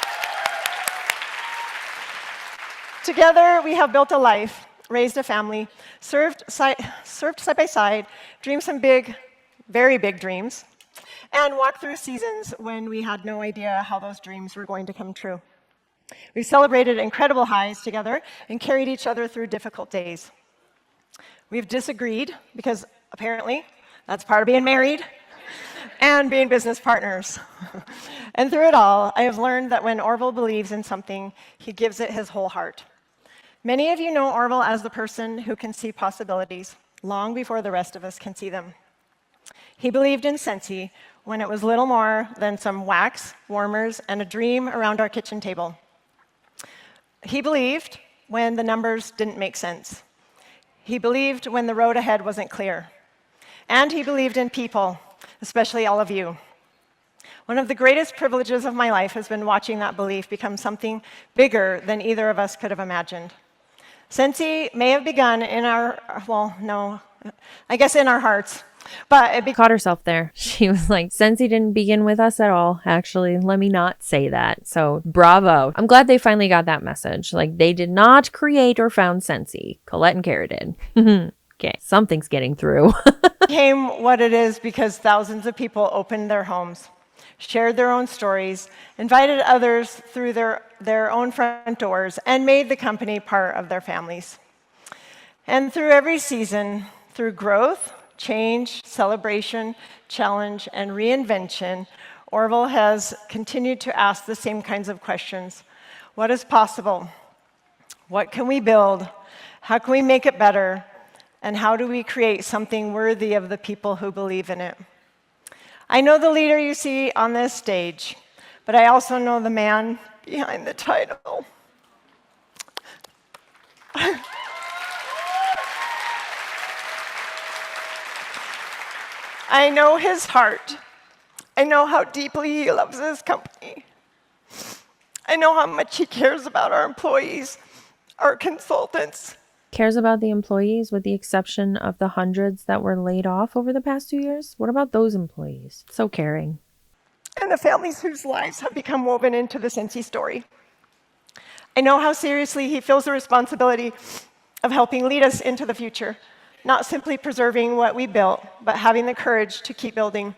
Together, we have built a life, raised a family, served side by side, dreamed some big, very big dreams, and walked through seasons when we had no idea how those dreams were going to come true. We've celebrated incredible highs together and carried each other through difficult days. We've disagreed because apparently that's part of being married. and being business partners. And through it all, I have learned that when Orville believes in something, he gives it his whole heart. Many of you know Orville as the person who can see possibilities long before the rest of us can see them. He believed in Scentsy when it was little more than some wax, warmers, and a dream around our kitchen table. He believed when the numbers didn't make sense. He believed when the road ahead wasn't clear. And he believed in people, especially all of you. One of the greatest privileges of my life has been watching that belief become something bigger than either of us could have imagined. Scentsy may have begun in our, well, no, I guess in our hearts, but it caught herself there. She was like, Scentsy didn't begin with us at all. Actually, let me not say that. So bravo. I'm glad they finally got that message. Like, they did not create or found Scentsy. Colette and Kara did. Okay, something's getting through. became what it is because thousands of people opened their homes, shared their own stories, invited others through their own front doors, and made the company part of their families. And through every season, through growth, change, celebration, challenge, and reinvention, Orville has continued to ask the same kinds of questions. What is possible? What can we build? How can we make it better? And how do we create something worthy of the people who believe in it? I know the leader you see on this stage, but I also know the man behind the title. I know his heart. I know how deeply he loves his company. I know how much he cares about our employees, our consultants. Cares about the employees with the exception of the hundreds that were laid off over the past 2 years? What about those employees? So caring. And the families whose lives have become woven into the Scentsy story. I know how seriously he feels the responsibility of helping lead us into the future, not simply preserving what we built, but having the courage to keep building.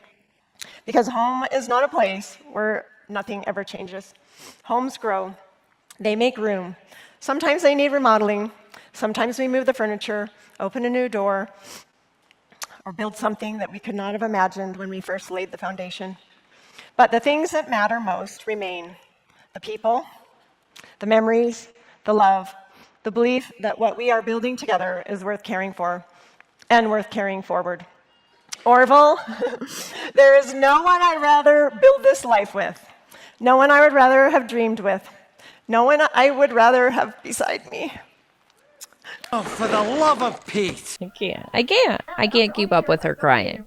Because home is not a place where nothing ever changes. Homes grow. They make room. Sometimes they need remodeling. Sometimes we move the furniture, open a new door, or build something that we could not have imagined when we first laid the foundation. But the things that matter most remain: the people, the memories, the love, the belief that what we are building together is worth caring for and worth carrying forward. Orville, there is no one I'd rather build this life with, no one I would rather have dreamed with, no one I would rather have beside me. Oh, for the love of Pete. I can't keep up with her crying.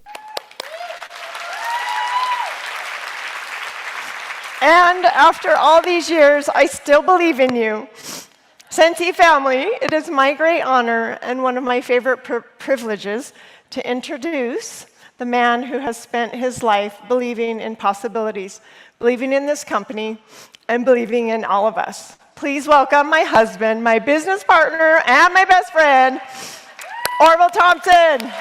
And after all these years, I still believe in you. Scentsy family, it is my great honor and one of my favorite privileges to introduce the man who has spent his life believing in possibilities, believing in this company, and believing in all of us. Please welcome my husband, my business partner, and my best friend, Orville Thompson.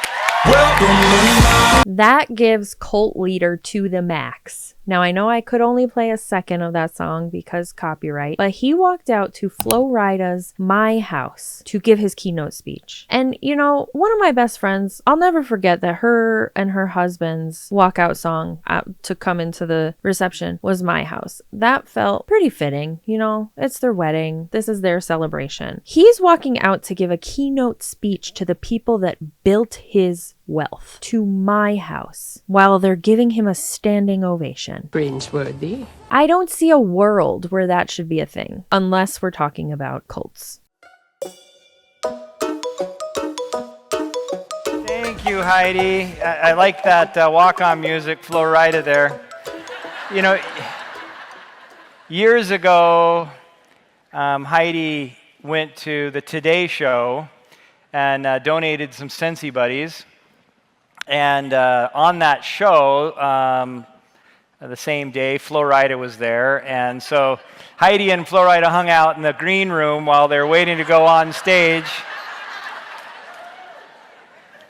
That gives cult leader to the max. Now, I know I could only play a second of that song because copyright, but he walked out to Flo Rida's My House to give his keynote speech. And, you know, one of my best friends, I'll never forget that her and her husband's walkout song to come into the reception was My House. That felt pretty fitting, you know, it's their wedding. This is their celebration. He's walking out to give a keynote speech to the people that built his wealth, to My House, while they're giving him a standing ovation. Cringeworthy. I don't see a world where that should be a thing, unless we're talking about cults. Thank you, Heidi. I like that walk-on music, Flo Rida there. You know, years ago, Heidi went to the Today Show and donated some Scentsy buddies. And on that show, the same day, Flo Rida was there. And so Heidi and Flo Rida hung out in the green room while they were waiting to go on stage.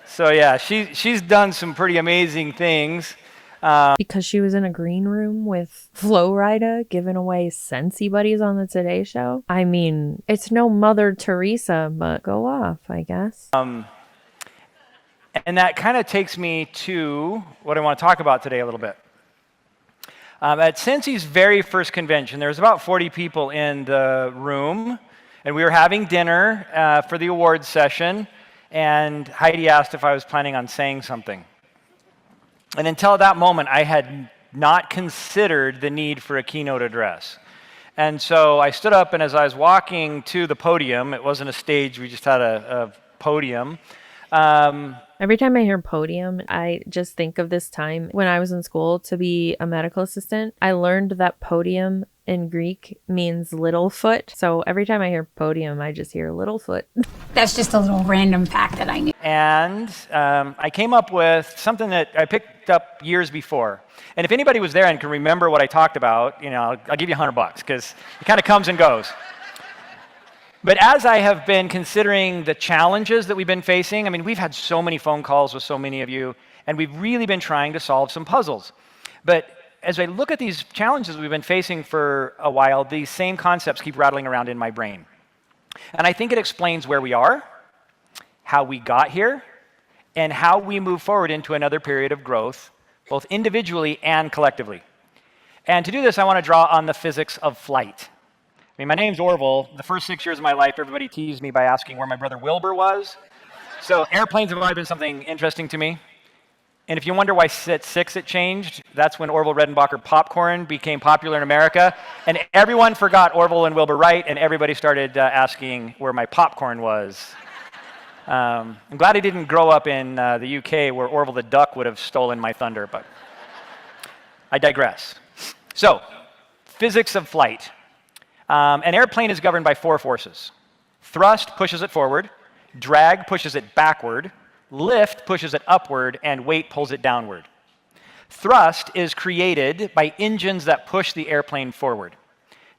So yeah, she's done some pretty amazing things. Because she was in a green room with Flo Rida giving away Scentsy buddies on the Today Show. I mean, it's no Mother Teresa, but go off, I guess. And that kind of takes me to what I want to talk about today a little bit. At Scentsy's very first convention, there was about 40 people in the room, and we were having dinner for the awards session, and Heidi asked if I was planning on saying something. And until that moment, I had not considered the need for a keynote address. And so I stood up, and as I was walking to the podium, it wasn't a stage, we just had a podium. Every time I hear podium, I just think of this time when I was in school to be a medical assistant. I learned that podium in Greek means little foot. So every time I hear podium, I just hear little foot. That's just a little random fact that I knew. And I came up with something that I picked up years before. And if anybody was there and can remember what I talked about, I'll give you $100 because it kind of comes and goes. But as I have been considering the challenges that we've been facing, I mean, we've had so many phone calls with so many of you, and we've really been trying to solve some puzzles. But as I look at these challenges we've been facing for a while, these same concepts keep rattling around in my brain. And I think it explains where we are, how we got here, and how we move forward into another period of growth, both individually and collectively. And to do this, I want to draw on the physics of flight. I mean, my name's Orville. The first 6 years of my life, everybody teased me by asking where my brother Wilbur was. So airplanes have always been something interesting to me. And if you wonder why at 6 it changed, that's when Orville Redenbacher popcorn became popular in America. And everyone forgot Orville and Wilbur Wright, and everybody started asking where my popcorn was. I'm glad I didn't grow up in the UK where Orville the duck would have stolen my thunder, but I digress. So, physics of flight. An airplane is governed by 4 forces. Thrust pushes it forward, drag pushes it backward, lift pushes it upward, and weight pulls it downward. Thrust is created by engines that push the airplane forward.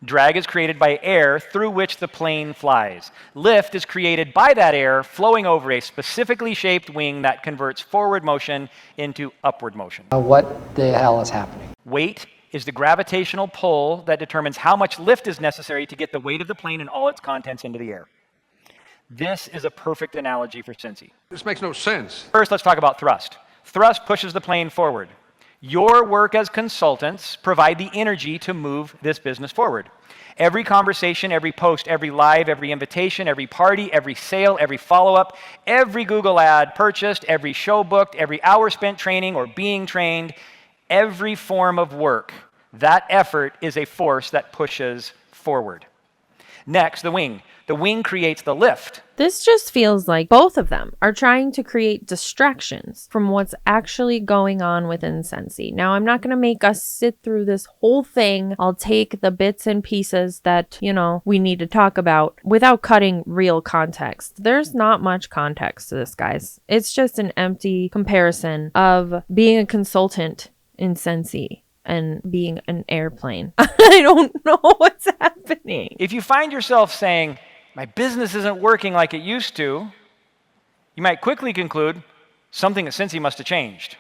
Drag is created by air through which the plane flies. Lift is created by that air flowing over a specifically shaped wing that converts forward motion into upward motion. What the hell is happening? Weight is the gravitational pull that determines how much lift is necessary to get the weight of the plane and all its contents into the air. This is a perfect analogy for Scentsy. This makes no sense. First, let's talk about thrust. Thrust pushes the plane forward. Your work as consultants provide the energy to move this business forward. Every conversation, every post, every live, every invitation, every party, every sale, every follow-up, every Google ad purchased, every show booked, every hour spent training or being trained, every form of work, that effort is a force that pushes forward. Next, the wing. The wing creates the lift. This just feels like both of them are trying to create distractions from what's actually going on within Scentsy. Now, I'm not going to make us sit through this whole thing. I'll take the bits and pieces that, we need to talk about without cutting real context. There's not much context to this, guys. It's just an empty comparison of being a consultant in Scentsy and being an airplane. I don't know what's happening. If you find yourself saying, my business isn't working like it used to, you might quickly conclude something at Scentsy must have changed.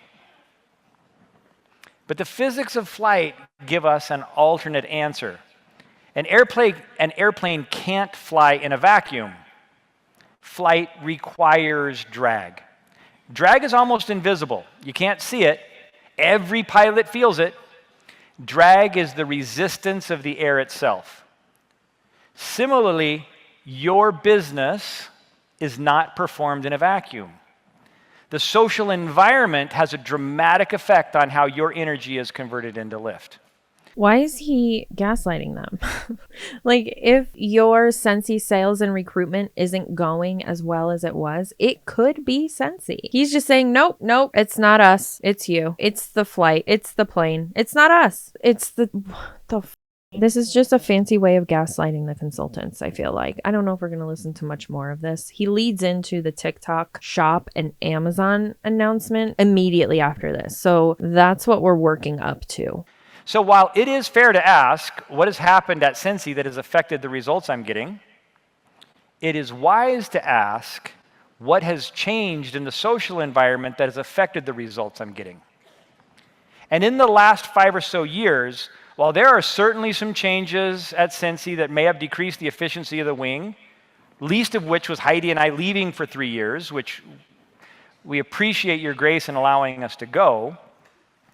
But the physics of flight give us an alternate answer. An airplane can't fly in a vacuum. Flight requires drag. Drag is almost invisible. You can't see it. Every pilot feels it. Drag is the resistance of the air itself. Similarly, your business is not performed in a vacuum. The social environment has a dramatic effect on how your energy is converted into lift. Why is he gaslighting them? Like, if your Scentsy sales and recruitment isn't going as well as it was, it could be Scentsy. He's just saying, nope, it's not us. It's you. It's the flight. It's the plane. It's not us. It's This is just a fancy way of gaslighting the consultants, I feel like. I don't know if we're going to listen to much more of this. He leads into the TikTok shop and Amazon announcement immediately after this. So that's what we're working up to. So while it is fair to ask what has happened at Scentsy that has affected the results I'm getting, it is wise to ask what has changed in the social environment that has affected the results I'm getting. And in the last 5 or so years, while there are certainly some changes at Scentsy that may have decreased the efficiency of the wing, least of which was Heidi and I leaving for 3 years, which We appreciate your grace in allowing us to go.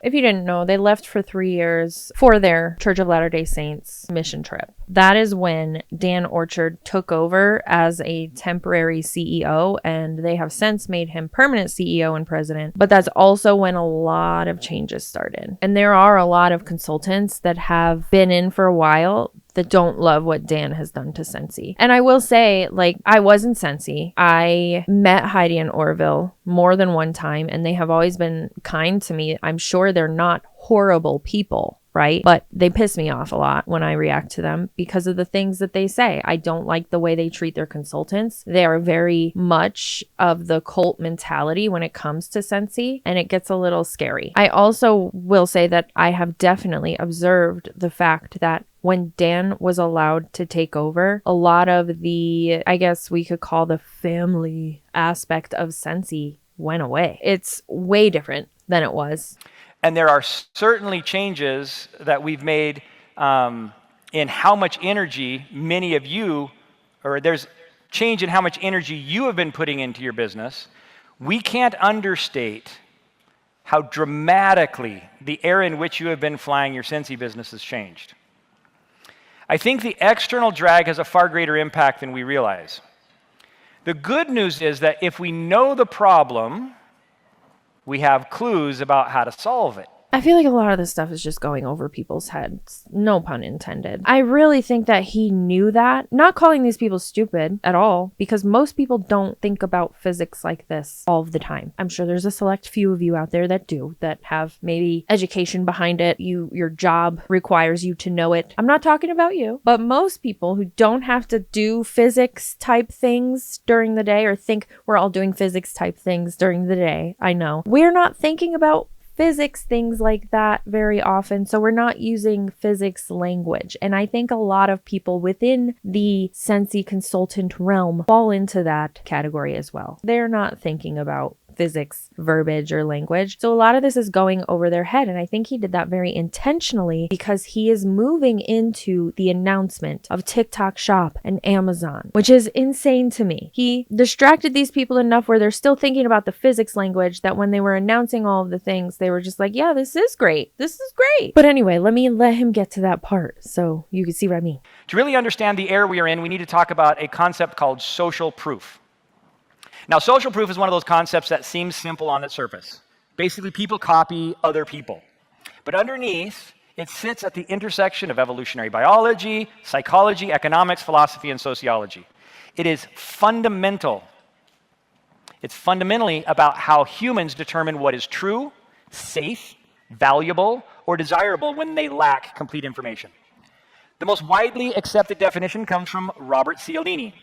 If you didn't know, they left for 3 years for their Church of Latter-day Saints mission trip. That is when Dan Orchard took over as a temporary CEO, and they have since made him permanent CEO and president. But that's also when a lot of changes started. And there are a lot of consultants that have been in for a while that don't love what Dan has done to Scentsy. And I will say, like, I was in Scentsy. I met Heidi and Orville more than one time, and they have always been kind to me. I'm sure they're not horrible people, right? But they piss me off a lot when I react to them because of the things that they say. I don't like the way they treat their consultants. They are very much of the cult mentality when it comes to Scentsy, and it gets a little scary. I also will say that I have definitely observed the fact that when Dan was allowed to take over, a lot of the, I guess we could call the family aspect of Scentsy went away. It's way different than it was. And there are certainly changes that we've made in how much energy many of you, or there's change in how much energy you have been putting into your business. We can't understate how dramatically the era in which you have been flying your Scentsy business has changed. I think the external drag has a far greater impact than we realize. The good news is that if we know the problem, we have clues about how to solve it. I feel like a lot of this stuff is just going over people's heads. No pun intended. I really think that he knew that. Not calling these people stupid at all, because most people don't think about physics like this all of the time. I'm sure there's a select few of you out there that do, that have maybe education behind it. Your job requires you to know it. I'm not talking about you, but most people who don't have to do physics type things during the day, or think we're all doing physics type things during the day, I know. We're not thinking about physics things like that very often, so we're not using physics language. And I think a lot of people within the Scentsy Consultant realm fall into that category as well. They're not thinking about physics verbiage or language. So a lot of this is going over their head, and I think he did that very intentionally because he is moving into the announcement of TikTok Shop and Amazon, which is insane to me. He distracted these people enough where they're still thinking about the physics language that when they were announcing all of the things, they were just like, yeah, this is great. This is great. But anyway, let him get to that part so you can see what I mean. To really understand the era we are in, we need to talk about a concept called social proof. Now, social proof is one of those concepts that seems simple on its surface. Basically, people copy other people. But underneath, it sits at the intersection of evolutionary biology, psychology, economics, philosophy, and sociology. It is fundamental. It's fundamentally about how humans determine what is true, safe, valuable, or desirable when they lack complete information. The most widely accepted definition comes from Robert Cialdini.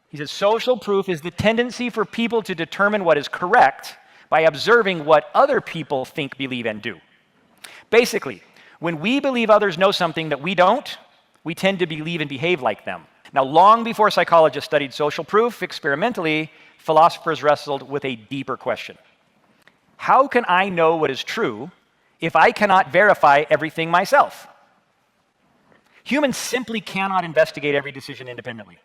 He says, social proof is the tendency for people to determine what is correct by observing what other people think, believe, and do. Basically, when we believe others know something that we don't, we tend to believe and behave like them. Now, long before psychologists studied social proof experimentally, philosophers wrestled with a deeper question. How can I know what is true if I cannot verify everything myself? Humans simply cannot investigate every decision independently.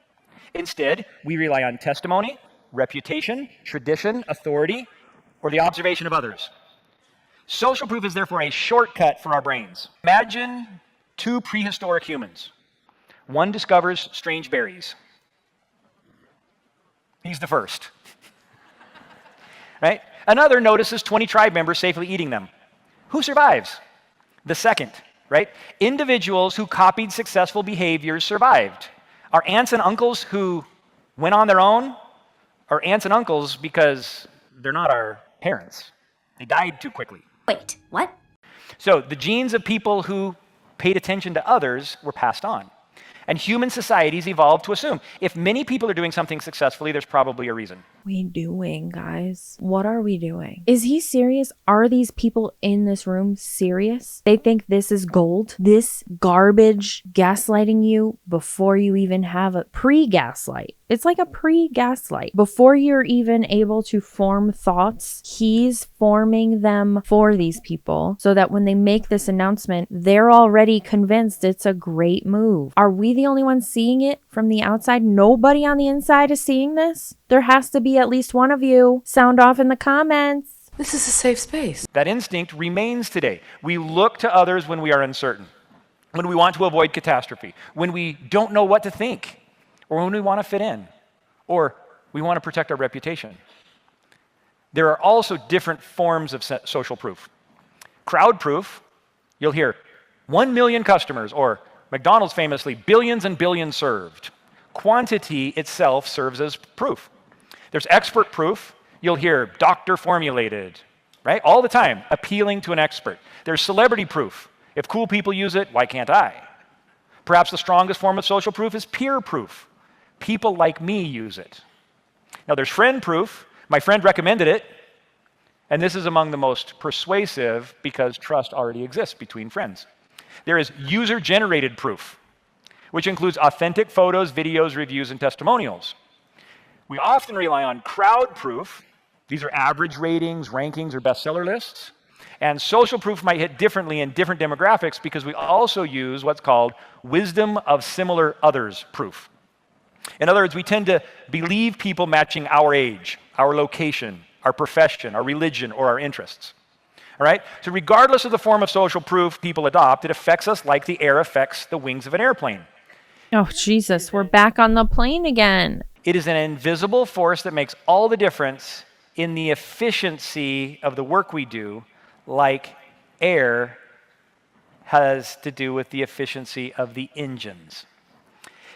Instead, we rely on testimony, reputation, tradition, authority, or the observation of others. Social proof is therefore a shortcut for our brains. Imagine two prehistoric humans. One discovers strange berries. He's the first. Right? Another notices 20 tribe members safely eating them. Who survives? The second, right? Individuals who copied successful behaviors survived. Our aunts and uncles who went on their own are aunts and uncles because they're not our parents. They died too quickly. Wait, what? So the genes of people who paid attention to others were passed on. And human societies evolved to assume if many people are doing something successfully, there's probably a reason. We doing, guys? What are we doing? Is he serious? Are these people in this room serious? They think this is gold? This garbage gaslighting you before you even have a pre-gaslight. It's like a pre-gaslight. Before you're even able to form thoughts, he's forming them for these people so that when they make this announcement, they're already convinced it's a great move. Are we the only ones seeing it from the outside? Nobody on the inside is seeing this? There has to be at least one of you. Sound off in the comments. This is a safe space. That instinct remains today. We look to others when we are uncertain, when we want to avoid catastrophe, when we don't know what to think, or when we want to fit in, or we want to protect our reputation. There are also different forms of social proof. Crowd proof, you'll hear 1 million customers, or McDonald's famously, billions and billions served. Quantity itself serves as proof. There's expert proof. You'll hear doctor formulated, right? All the time, appealing to an expert. There's celebrity proof. If cool people use it, why can't I? Perhaps the strongest form of social proof is peer proof. People like me use it. Now there's friend proof. My friend recommended it. And this is among the most persuasive because trust already exists between friends. There is user-generated proof, which includes authentic photos, videos, reviews, and testimonials. We often rely on crowd proof. These are average ratings, rankings, or bestseller lists. And social proof might hit differently in different demographics because we also use what's called wisdom of similar others proof. In other words, we tend to believe people matching our age, our location, our profession, our religion, or our interests. All right? So regardless of the form of social proof people adopt, it affects us like the air affects the wings of an airplane. Oh, Jesus, we're back on the plane again. It is an invisible force that makes all the difference in the efficiency of the work we do, like air has to do with the efficiency of the engines.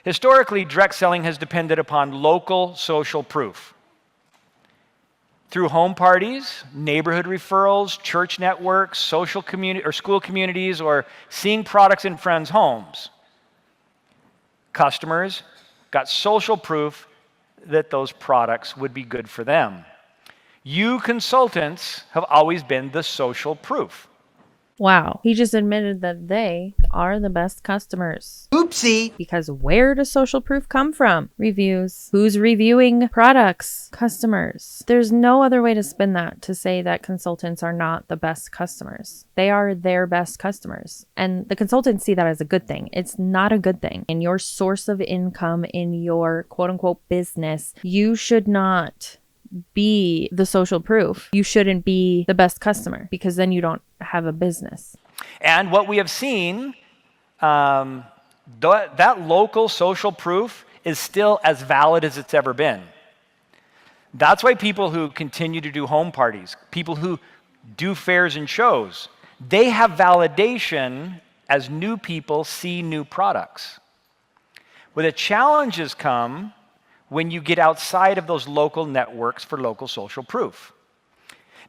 Historically, direct selling has depended upon local social proof. Through home parties, neighborhood referrals, church networks, social community or school communities, or seeing products in friends' homes, customers got social proof that those products would be good for them. You consultants have always been the social proof. Wow, he just admitted that they are the best customers. Oopsie. Because where does social proof come from? Reviews. Who's reviewing products? Customers. There's no other way to spin that to say that consultants are not the best customers. They are their best customers. And the consultants see that as a good thing. It's not a good thing. In your source of income, in your quote unquote business, you should not be the social proof. You shouldn't be the best customer because then you don't have a business. And what we have seen, that local social proof is still as valid as it's ever been. That's why people who continue to do home parties, people who do fairs and shows, they have validation as new people see new products. Where the challenges come when you get outside of those local networks for local social proof.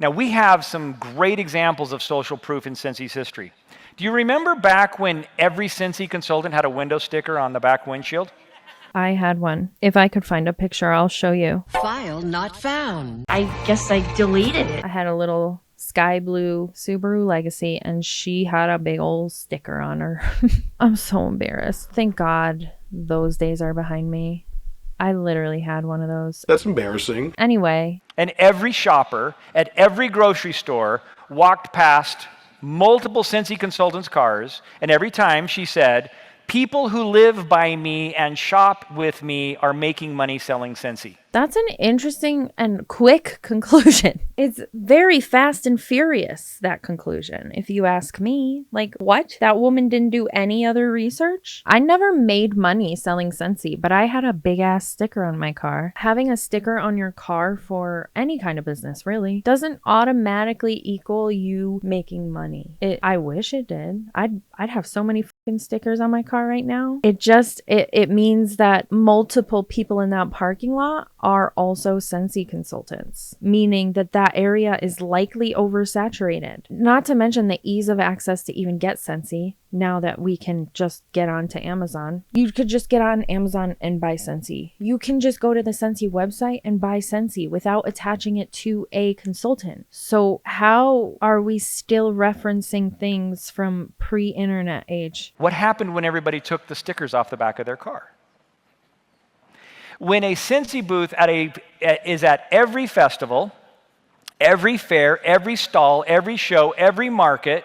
Now, we have some great examples of social proof in Scentsy's history. Do you remember back when every Scentsy consultant had a window sticker on the back windshield? I had one. If I could find a picture, I'll show you. File not found. I guess I deleted it. I had a little sky blue Subaru Legacy, and she had a big old sticker on her. I'm so embarrassed. Thank God those days are behind me. I literally had one of those. That's embarrassing. Anyway. And every shopper at every grocery store walked past multiple Scentsy consultants' cars, and every time she said, "People who live by me and shop with me are making money selling Scentsy." That's an interesting and quick conclusion. It's very fast and furious, that conclusion, if you ask me. Like, what? That woman didn't do any other research? I never made money selling Scentsy, but I had a big-ass sticker on my car. Having a sticker on your car for any kind of business, really, doesn't automatically equal you making money. I wish it did. I'd have so many fucking stickers on my car right now. It means that multiple people in that parking lot are also Scentsy consultants, meaning that that area is likely oversaturated. Not to mention the ease of access to even get Scentsy now that we can just get onto Amazon. You could just get on Amazon and buy Scentsy. You can just go to the Scentsy website and buy Scentsy without attaching it to a consultant. So how are we still referencing things from pre-internet age? What happened when everybody took the stickers off the back of their car? When a Scentsy booth is at every festival, every fair, every stall, every show, every market,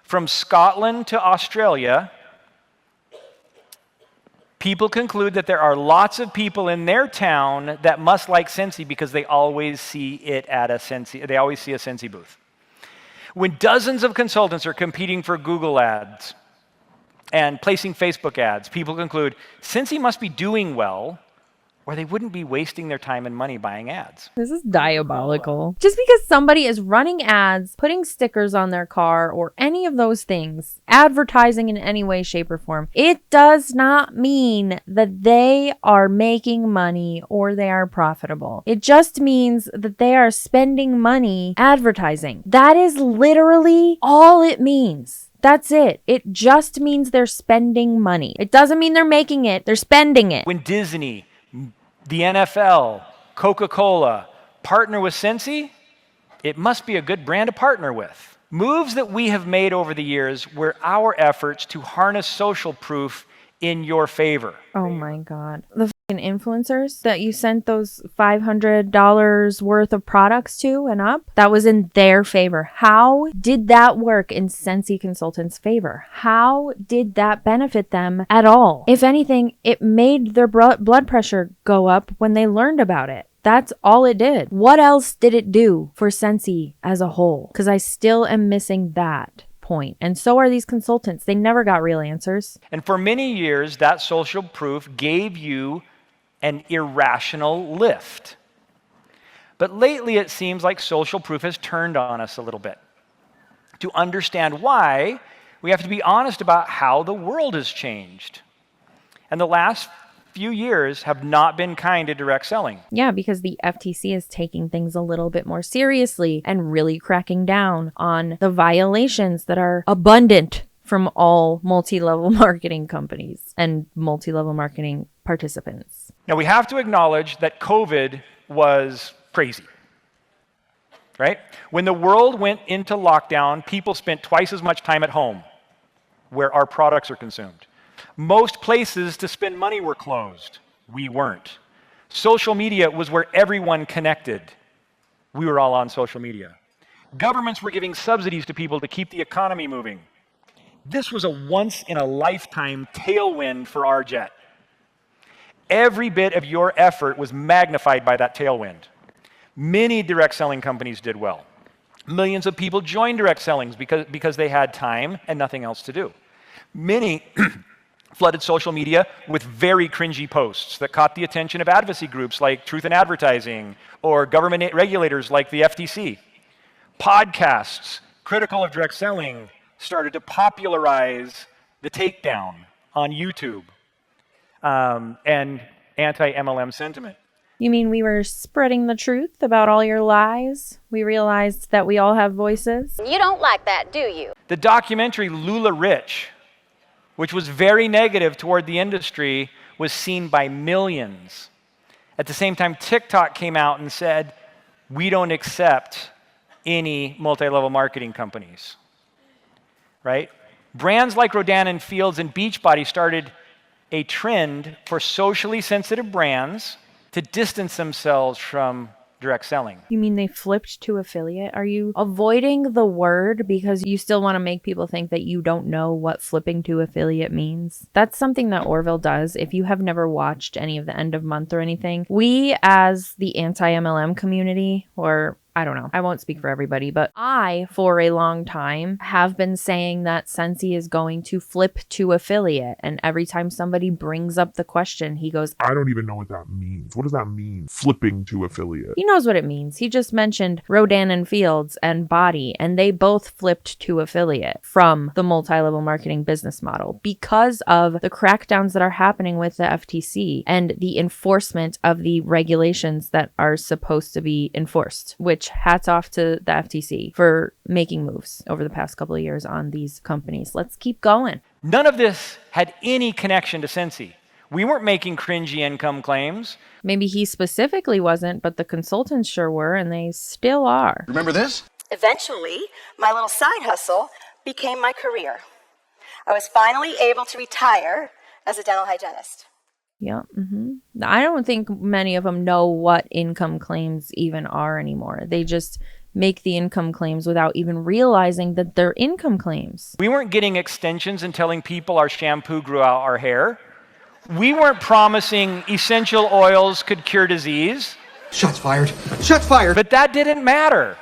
from Scotland to Australia, People conclude that there are lots of people in their town that must like Scentsy because they always see it at a Scentsy, they always see a Scentsy booth. When dozens of consultants are competing for Google ads and placing Facebook ads, people conclude Scentsy must be doing well, or they wouldn't be wasting their time and money buying ads. This is diabolical. Just because somebody is running ads, putting stickers on their car, or any of those things, advertising in any way, shape, or form, it does not mean that they are making money or they are profitable. It just means that they are spending money advertising. That is literally all it means. That's it. It just means they're spending money. It doesn't mean they're making it. They're spending it. When Disney, the NFL, Coca-Cola partner with Scentsy, it must be a good brand to partner with. Moves that we have made over the years were our efforts to harness social proof in your favor. Oh my God. The fucking influencers that you sent those $500 worth of products to and up, that was in their favor. How did that work in Scentsy Consultant's favor? How did that benefit them at all? If anything, it made their blood pressure go up when they learned about it. That's all it did. What else did it do for Scentsy as a whole? Because I still am missing that point. And so are these consultants. They never got real answers. And for many years, that social proof gave you an irrational lift. But lately, it seems like social proof has turned on us a little bit. To understand why, we have to be honest about how the world has changed. And the last few years have not been kind to direct selling. Yeah, because the FTC is taking things a little bit more seriously and really cracking down on the violations that are abundant from all multi-level marketing companies and multi-level marketing participants. Now, we have to acknowledge that COVID was crazy, right? When the world went into lockdown, people spent twice as much time at home where our products are consumed. Most places to spend money were closed. We weren't. Social media was where everyone connected. We were all on social media. Governments were giving subsidies to people to keep the economy moving. This was a once-in-a-lifetime tailwind for our jet. Every bit of your effort was magnified by that tailwind. Many direct selling companies did well. Millions of people joined direct selling because they had time and nothing else to do. Many flooded social media with very cringy posts that caught the attention of advocacy groups like Truth in Advertising or government regulators like the FTC. Podcasts, critical of direct selling, started to popularize the takedown on YouTube and anti-MLM sentiment. You mean we were spreading the truth about all your lies? We realized that we all have voices? You don't like that, do you? The documentary Lula Rich, which was very negative toward the industry, was seen by millions. At the same time, TikTok came out and said, we don't accept any multi-level marketing companies, right? Brands like Rodan and Fields and Beachbody started a trend for socially sensitive brands to distance themselves from direct selling. You mean they flipped to affiliate? Are you avoiding the word because you still want to make people think that you don't know what flipping to affiliate means? That's something that Orville does. If you have never watched any of the end of month or anything, we as the anti-MLM community, or I don't know, I won't speak for everybody, but I, for a long time, have been saying that Scentsy is going to flip to affiliate. And every time somebody brings up the question, he goes, I don't even know what that means. What does that mean? Flipping to affiliate. He knows what it means. He just mentioned Rodan and Fields and Body, and they both flipped to affiliate from the multi-level marketing business model because of the crackdowns that are happening with the FTC and the enforcement of the regulations that are supposed to be enforced, which hats off to the FTC for making moves over the past couple of years on these companies. Let's keep going. None of this had any connection to Scentsy. We weren't making cringy income claims. Maybe he specifically wasn't, but the consultants sure were, and they still are. Remember this? Eventually, my little side hustle became my career. I was finally able to retire as a dental hygienist. Yeah. I don't think many of them know what income claims even are anymore. They just make the income claims without even realizing that they're income claims. We weren't getting extensions and telling people our shampoo grew out our hair. We weren't promising essential oils could cure disease. Shots fired. Shots fired. But that didn't matter.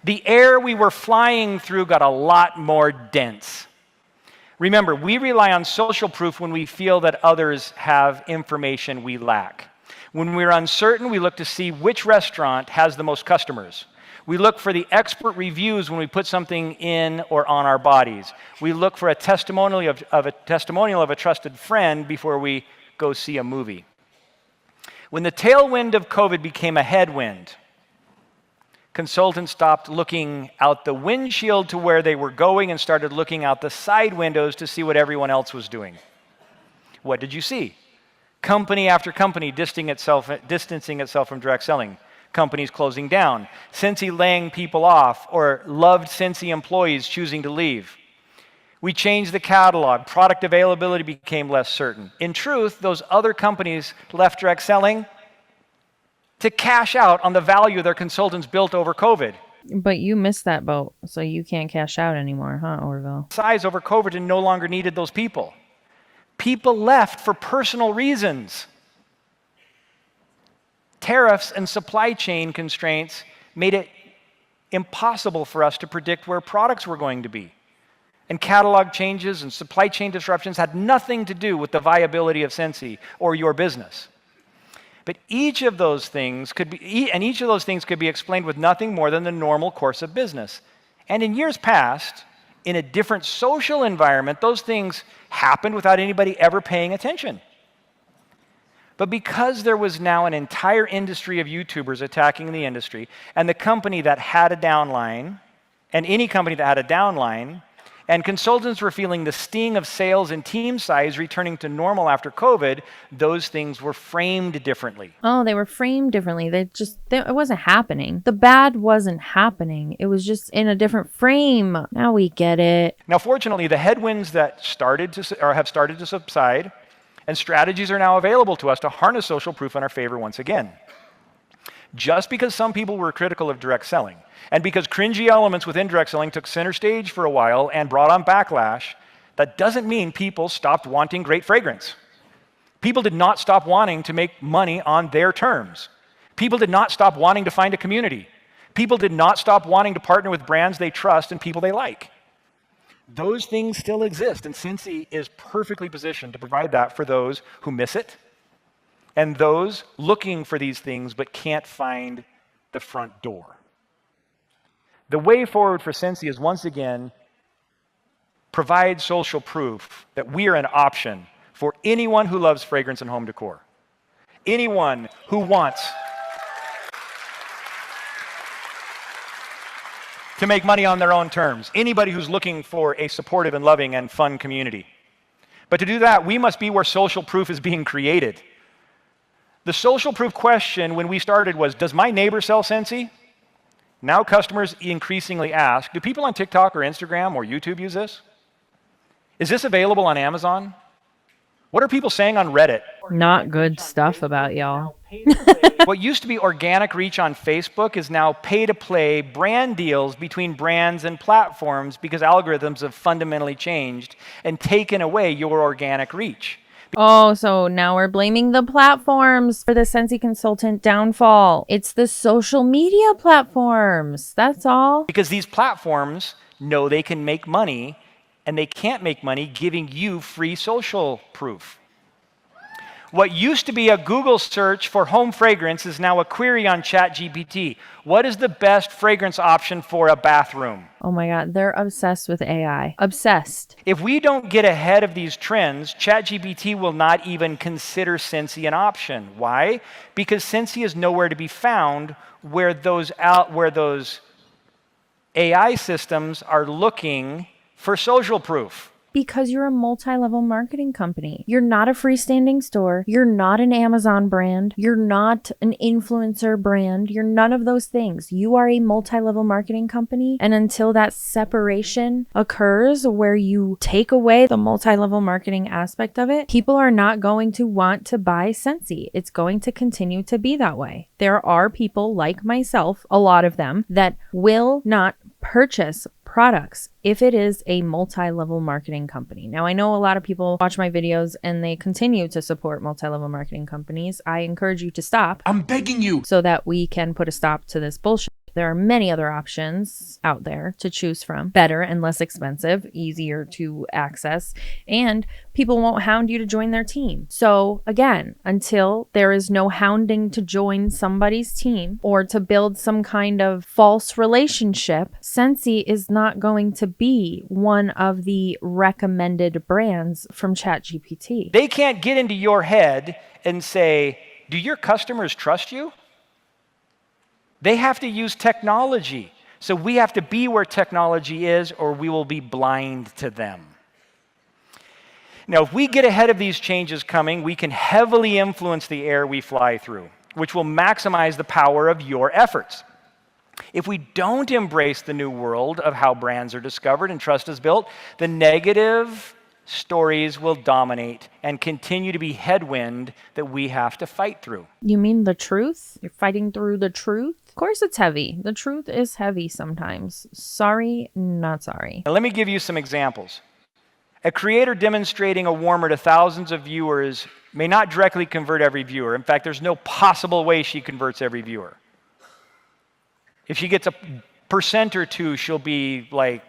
The air we were flying through got a lot more dense. Remember, we rely on social proof when we feel that others have information we lack. When we're uncertain, we look to see which restaurant has the most customers. We look for the expert reviews when we put something in or on our bodies. We look for a testimonial of a trusted friend before we go see a movie. When the tailwind of COVID became a headwind, consultants stopped looking out the windshield to where they were going and started looking out the side windows to see what everyone else was doing. What did you see? Company after company distancing itself from direct selling. Companies closing down. Scentsy laying people off, or loved Scentsy employees choosing to leave. We changed the catalog. Product availability became less certain. In truth, those other companies left direct selling to cash out on the value their consultants built over COVID. But you missed that boat, so you can't cash out anymore, huh, Orville? Size over COVID and no longer needed those people. People left for personal reasons. Tariffs and supply chain constraints made it impossible for us to predict where products were going to be. And catalog changes and supply chain disruptions had nothing to do with the viability of Scentsy or your business. But each of those things could be explained with nothing more than the normal course of business. And in years past, in a different social environment, those things happened without anybody ever paying attention. But because there was now an entire industry of YouTubers attacking the industry, and the company that had a downline, and any company that had a downline, and consultants were feeling the sting of sales and team size returning to normal after COVID, those things were framed differently. Oh, they were framed differently. It wasn't happening. The bad wasn't happening. It was just in a different frame. Now we get it. Now, fortunately, the headwinds that have started to subside, and strategies are now available to us to harness social proof in our favor once again. Just because some people were critical of direct selling, and because cringy elements within direct selling took center stage for a while and brought on backlash, that doesn't mean people stopped wanting great fragrance. People did not stop wanting to make money on their terms. People did not stop wanting to find a community. People did not stop wanting to partner with brands they trust and people they like. Those things still exist, and Scentsy is perfectly positioned to provide that for those who miss it and those looking for these things but can't find the front door. The way forward for Scentsy is once again provide social proof that we are an option for anyone who loves fragrance and home decor. Anyone who wants to make money on their own terms. Anybody who's looking for a supportive and loving and fun community. But to do that, we must be where social proof is being created. The social proof question when we started was, does my neighbor sell Scentsy? Now customers increasingly ask, do people on TikTok or Instagram or YouTube use this? Is this available on Amazon? What are people saying on Reddit? Not good stuff about y'all. What used to be organic reach on Facebook is now pay-to-play brand deals between brands and platforms because algorithms have fundamentally changed and taken away your organic reach. Oh, so now we're blaming the platforms for the Scentsy Consultant downfall. It's the social media platforms. That's all. Because these platforms know they can make money, and they can't make money giving you free social proof. What used to be a Google search for home fragrance is now a query on ChatGPT. What is the best fragrance option for a bathroom? Oh my God, they're obsessed with AI. Obsessed. If we don't get ahead of these trends, ChatGPT will not even consider Scentsy an option. Why? Because Scentsy is nowhere to be found where those AI systems are looking for social proof. Because you're a multi-level marketing company. You're not a freestanding store. You're not an Amazon brand. You're not an influencer brand. You're none of those things. You are a multi-level marketing company. And until that separation occurs where you take away the multi-level marketing aspect of it, people are not going to want to buy Scentsy. It's going to continue to be that way. There are people like myself, a lot of them, that will not purchase products if it is a multi-level marketing company. Now, I know a lot of people watch my videos and they continue to support multi-level marketing companies. I encourage you to stop. I'm begging you. So that we can put a stop to this bullshit. There are many other options out there to choose from. Better and less expensive, easier to access, and people won't hound you to join their team. So again, until there is no hounding to join somebody's team or to build some kind of false relationship, Scentsy is not going to be one of the recommended brands from ChatGPT. They can't get into your head and say, do your customers trust you? They have to use technology. So we have to be where technology is, or we will be blind to them. Now, if we get ahead of these changes coming, we can heavily influence the air we fly through, which will maximize the power of your efforts. If we don't embrace the new world of how brands are discovered and trust is built, the negative stories will dominate and continue to be headwind that we have to fight through. You mean the truth? You're fighting through the truth? Of course it's heavy. The truth is heavy sometimes. Sorry, not sorry. Now, let me give you some examples. A creator demonstrating a warmer to thousands of viewers may not directly convert every viewer. In fact, there's no possible way she converts every viewer. If she gets a percent or two, she'll be like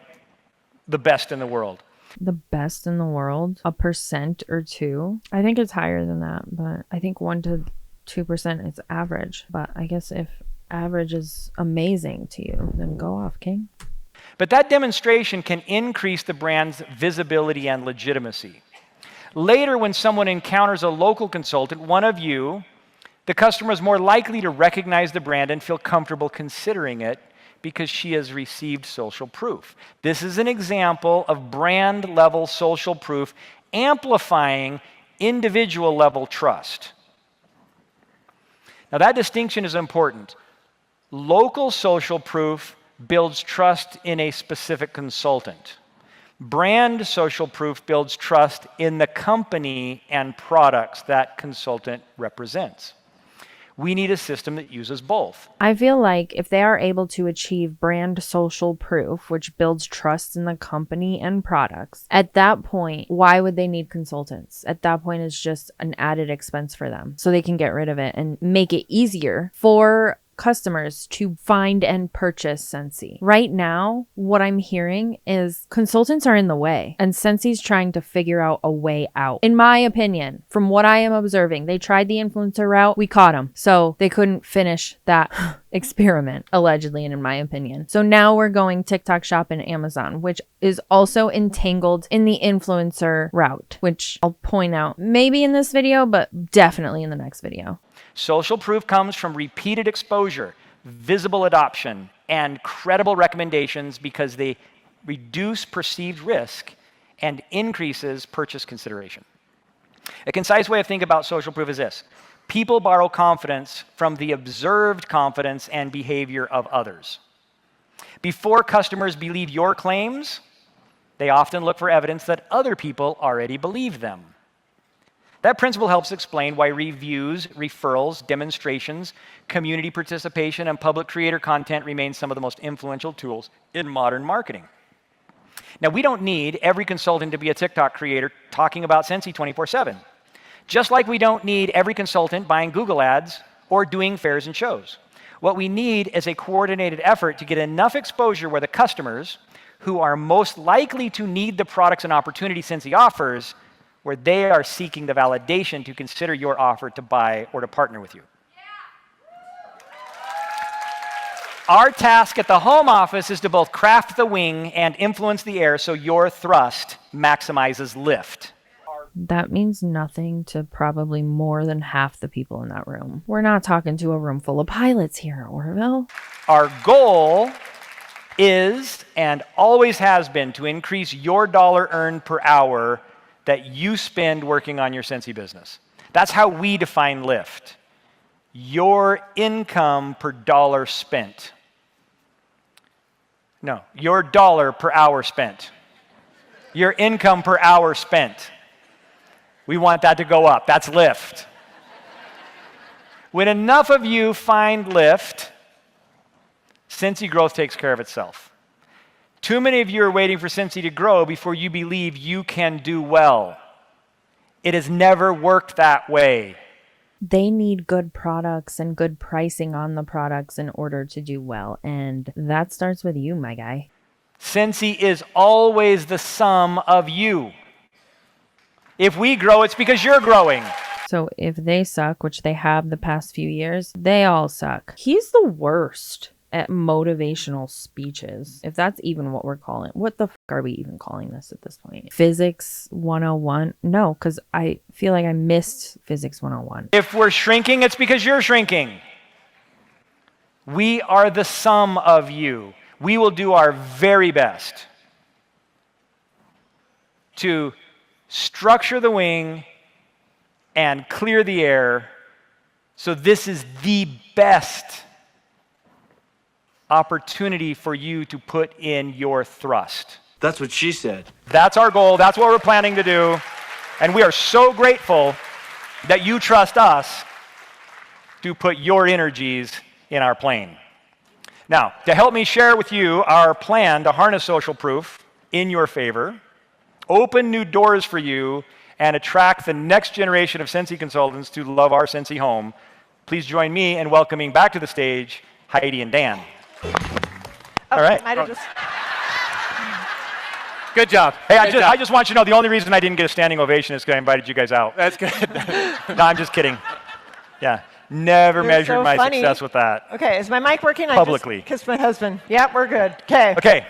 the best in the world. The best in the world? A percent or two? I think it's higher than that, but I think 1 to 2% is average. But I guess if average is amazing to you, then go off, King. But that demonstration can increase the brand's visibility and legitimacy. Later, when someone encounters a local consultant, one of you, the customer is more likely to recognize the brand and feel comfortable considering it because she has received social proof. This is an example of brand-level social proof amplifying individual-level trust. Now, that distinction is important. Local social proof builds trust in a specific consultant. Brand social proof builds trust in the company and products that consultant represents. We need a system that uses both. I feel like if they are able to achieve brand social proof, which builds trust in the company and products, at that point, why would they need consultants? At that point, it's just an added expense for them. So they can get rid of it and make it easier for customers to find and purchase Scentsy. Right now, what I'm hearing is consultants are in the way and Scentsy's trying to figure out a way out. In my opinion, from what I am observing, they tried the influencer route, we caught them. So they couldn't finish that experiment, allegedly, and in my opinion. So now we're going TikTok Shop and Amazon, which is also entangled in the influencer route, which I'll point out maybe in this video, but definitely in the next video. Social proof comes from repeated exposure, visible adoption, and credible recommendations because they reduce perceived risk and increases purchase consideration. A concise way of thinking about social proof is this. People borrow confidence from the observed confidence and behavior of others. Before customers believe your claims, they often look for evidence that other people already believe them. That principle helps explain why reviews, referrals, demonstrations, community participation, and public creator content remain some of the most influential tools in modern marketing. Now, we don't need every consultant to be a TikTok creator talking about Scentsy 24/7. Just like we don't need every consultant buying Google ads or doing fairs and shows. What we need is a coordinated effort to get enough exposure where the customers, who are most likely to need the products and opportunities Scentsy offers, where they are seeking the validation to consider your offer to buy or to partner with you. Our task at the home office is to both craft the wing and influence the air so your thrust maximizes lift. That means nothing to probably more than half the people in that room. We're not talking to a room full of pilots here, Orville. Our goal is and always has been to increase your dollar earned per hour that you spend working on your Scentsy business. That's how we define lift. Your income per dollar spent. No, your dollar per hour spent. Your income per hour spent. We want that to go up. That's lift. When enough of you find lift, Scentsy growth takes care of itself. Too many of you are waiting for Scentsy to grow before you believe you can do well. It has never worked that way. They need good products and good pricing on the products in order to do well. And that starts with you, my guy. Scentsy is always the sum of you. If we grow, it's because you're growing. So if they suck, which they have the past few years, they all suck. He's the worst at motivational speeches, if that's even what we're calling it. What the fuck are we even calling this at this point? Physics 101? No, because I feel like I missed Physics 101. If we're shrinking, it's because you're shrinking. We are the sum of you. We will do our very best to structure the wing and clear the air. So this is the best opportunity for you to put in your thrust. That's what she said. That's our goal. That's what we're planning to do. And we are so grateful that you trust us to put your energies in our plane. Now, to help me share with you our plan to harness social proof in your favor, open new doors for you, and attract the next generation of Scentsy consultants to love our Scentsy home, please join me in welcoming back to the stage Heidi and Dan. All right. Good job. Hey, I just want you to know the only reason I didn't get a standing ovation is because I invited you guys out. That's good. No, I'm just kidding. Yeah. Never measured my success with that. Okay, is my mic working? Publicly. I just kissed my husband. Yep, we're good. Okay. Okay.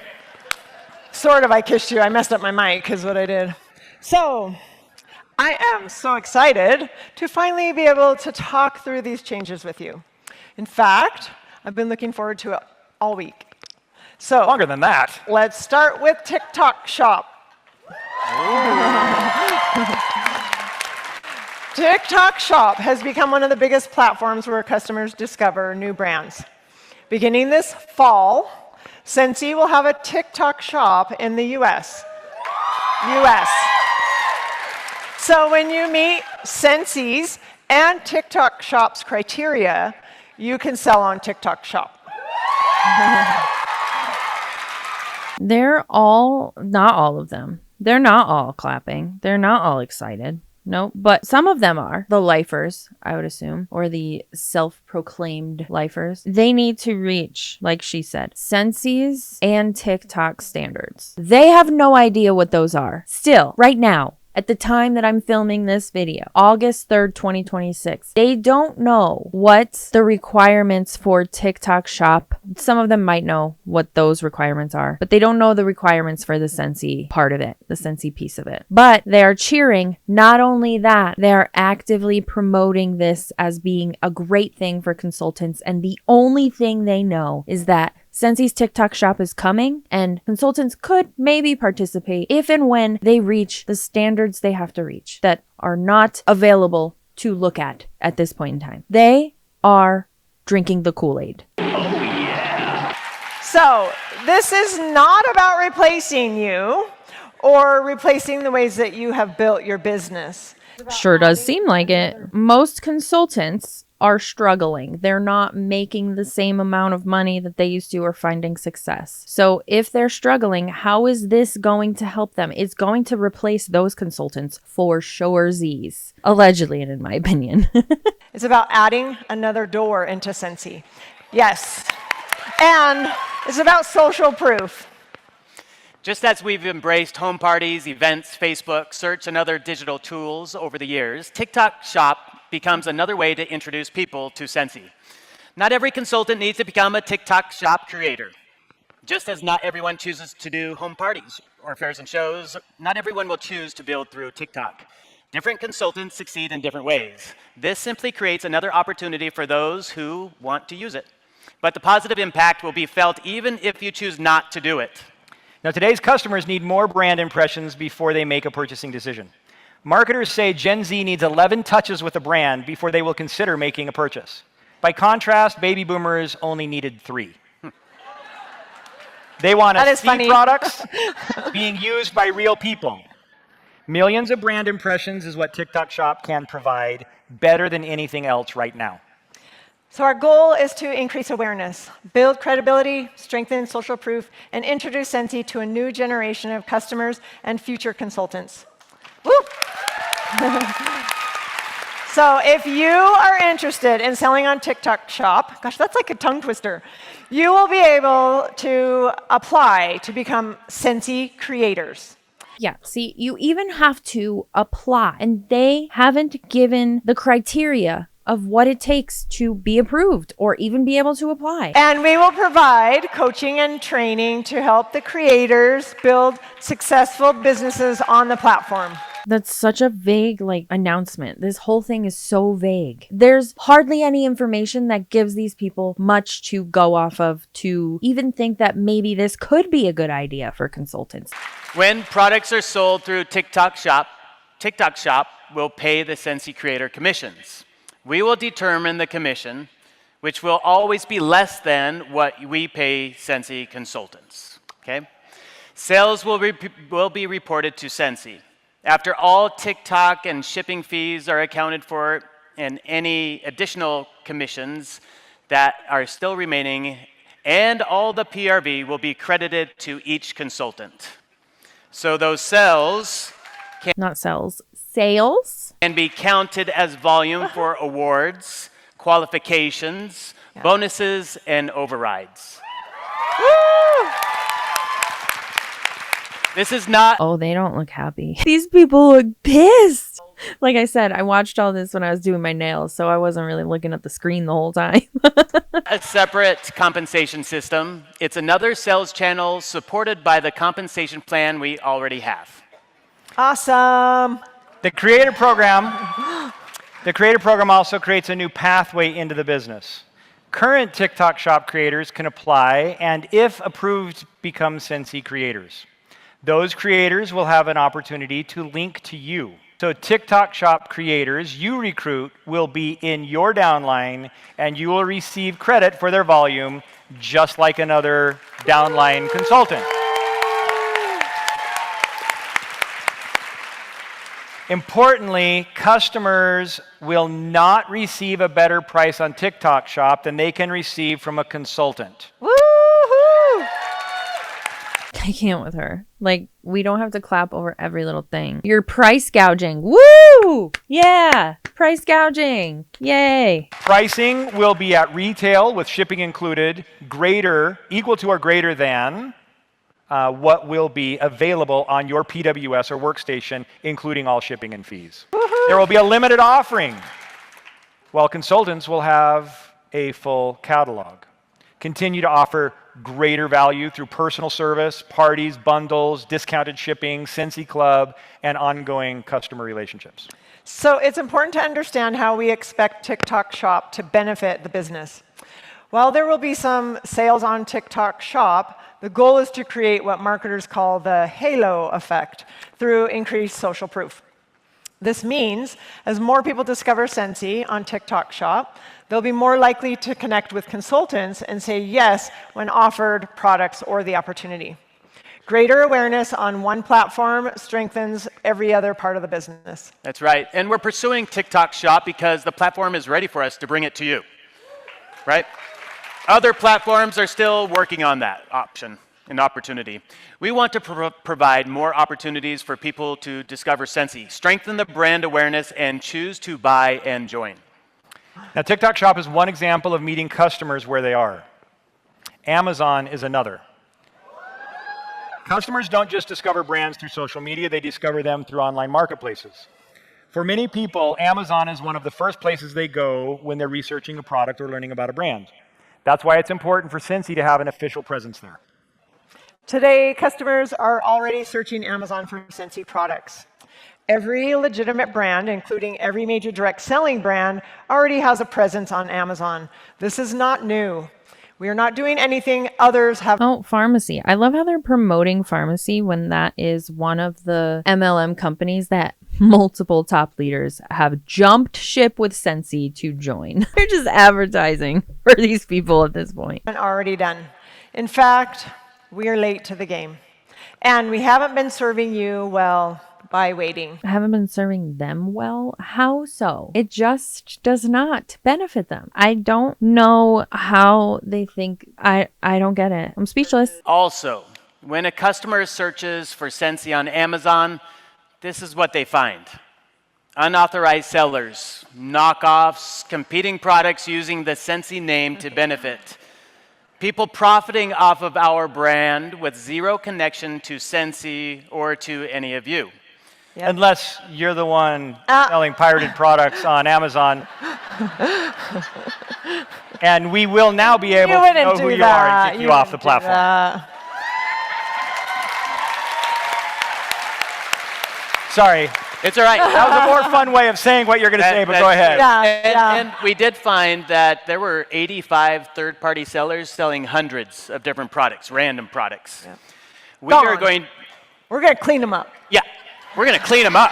Sort of, I kissed you. I messed up my mic is what I did. So, I am so excited to finally be able to talk through these changes with you. In fact, I've been looking forward to it all week. So, longer than that. Let's start with TikTok Shop. TikTok Shop has become one of the biggest platforms where customers discover new brands. Beginning this fall, Scentsy will have a TikTok Shop in the US. So when you meet Scentsy's and TikTok Shop's criteria, you can sell on TikTok Shop. They're all, not all of them. They're not all clapping. They're not all excited. No, but some of them are. The lifers, I would assume, or the self-proclaimed lifers. They need to reach, like she said, Scentsy's and TikTok standards. They have no idea what those are. Still, right now, at the time that I'm filming this video, August 3rd, 2026, they don't know what the requirements for TikTok Shop. Some of them might know what those requirements are, but they don't know the requirements for the Scentsy part of it, the Scentsy piece of it. But they are cheering. Not only that, they are actively promoting this as being a great thing for consultants. And the only thing they know is that Scentsy's TikTok Shop is coming, and consultants could maybe participate if and when they reach the standards they have to reach that are not available to look at this point in time. They are drinking the Kool-Aid. So this is not about replacing you or replacing the ways that you have built your business. Sure does seem like it. Most consultants are struggling. They're not making the same amount of money that they used to or finding success. So if they're struggling, how is this going to help them? It's going to replace those consultants for sure. Allegedly, and in my opinion. It's about adding another door into Scentsy. Yes. And it's about social proof. Just as we've embraced home parties, events, Facebook, search, and other digital tools over the years, TikTok Shop becomes another way to introduce people to Scentsy. Not every consultant needs to become a TikTok Shop creator. Just as not everyone chooses to do home parties or fairs and shows, not everyone will choose to build through TikTok. Different consultants succeed in different ways. This simply creates another opportunity for those who want to use it. But the positive impact will be felt even if you choose not to do it. Now, today's customers need more brand impressions before they make a purchasing decision. Marketers say Gen Z needs 11 touches with a brand before they will consider making a purchase. By contrast, baby boomers only needed 3. They want to see products being used by real people. Millions of brand impressions is what TikTok Shop can provide better than anything else right now. So our goal is to increase awareness, build credibility, strengthen social proof, and introduce Scentsy to a new generation of customers and future consultants. Woo! So if you are interested in selling on TikTok Shop, gosh, that's like a tongue twister, you will be able to apply to become Scentsy creators. Yeah, see, you even have to apply, and they haven't given the criteria of what it takes to be approved or even be able to apply. And we will provide coaching and training to help the creators build successful businesses on the platform. That's such a vague, announcement. This whole thing is so vague. There's hardly any information that gives these people much to go off of to even think that maybe this could be a good idea for consultants. When products are sold through TikTok Shop will pay the Scentsy creator commissions. We will determine the commission, which will always be less than what we pay Scentsy consultants. Okay? Sales will be reported to Scentsy. After all TikTok and shipping fees are accounted for and any additional commissions that are still remaining, and all the PRV will be credited to each consultant. So those sales sales can be counted as volume for awards, qualifications, bonuses, and overrides. Woo! This is not... Oh, they don't look happy. These people look pissed. Like I said, I watched all this when I was doing my nails, so I wasn't really looking at the screen the whole time. a separate compensation system. It's another sales channel supported by the compensation plan we already have. Awesome. The creator program also creates a new pathway into the business. Current TikTok Shop creators can apply and, if approved, become Scentsy creators. Those creators will have an opportunity to link to you. So TikTok Shop creators you recruit will be in your downline, and you will receive credit for their volume just like another downline consultant. Importantly, customers will not receive a better price on TikTok Shop than they can receive from a consultant. Woohoo! I can't with her. Like, we don't have to clap over every little thing. You're price gouging. Woo! Yeah! Price gouging. Yay! Pricing will be at retail with shipping included, equal to or greater than what will be available on your PWS or workstation, including all shipping and fees. Woohoo! There will be a limited offering, while consultants will have a full catalog. Continue to offer greater value through personal service, parties, bundles, discounted shipping, Scentsy Club, and ongoing customer relationships. So it's important to understand how we expect TikTok Shop to benefit the business. While there will be some sales on TikTok Shop, the goal is to create what marketers call the halo effect through increased social proof. This means as more people discover Scentsy on TikTok Shop, they'll be more likely to connect with consultants and say yes when offered products or the opportunity. Greater awareness on one platform strengthens every other part of the business. That's right. And we're pursuing TikTok Shop because the platform is ready for us to bring it to you. Right? Other platforms are still working on that option and opportunity. We want to provide more opportunities for people to discover Scentsy, strengthen the brand awareness, and choose to buy and join. Now, TikTok Shop is one example of meeting customers where they are. Amazon is another. Customers don't just discover brands through social media, they discover them through online marketplaces. For many people, Amazon is one of the first places they go when they're researching a product or learning about a brand. That's why it's important for Scentsy to have an official presence there. Today, customers are already searching Amazon for Scentsy products. Every legitimate brand, including every major direct selling brand, already has a presence on Amazon. This is not new. We are not doing anything others have. Oh, pharmacy. I love how they're promoting pharmacy when that is one of the MLM companies that multiple top leaders have jumped ship with Scentsy to join. They're just advertising for these people at this point. Already done. In fact, we are late to the game. And we haven't been serving you, well, by waiting. I haven't been serving them well. How so? It just does not benefit them. I don't know how they think. I don't get it. I'm speechless. Also, when a customer searches for Scentsy on Amazon, this is what they find. Unauthorized sellers, knockoffs, competing products using the Scentsy name to benefit. People profiting off of our brand with zero connection to Scentsy or to any of you. Yep. Unless you're the one selling pirated products on Amazon. And we will now be able to know who you are and kick you off the platform. Sorry. It's all right. That was a more fun way of saying what you're going to say, but go ahead. And we did find that there were 85 third-party sellers selling hundreds of different products, random products. Yeah. We're going to clean them up. Yeah, we're going to clean them up.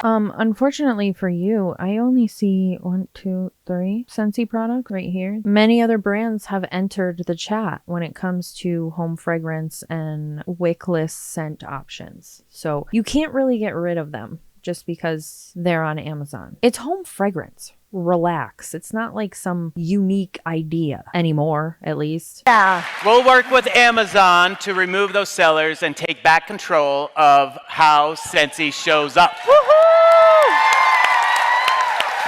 Unfortunately for you, I only see 1, 2, 3 Scentsy products right here. Many other brands have entered the chat when it comes to home fragrance and wickless scent options. So you can't really get rid of them just because they're on Amazon. It's home fragrance. Relax. It's not like some unique idea anymore, at least. Yeah. We'll work with Amazon to remove those sellers and take back control of how Scentsy shows up. Woohoo!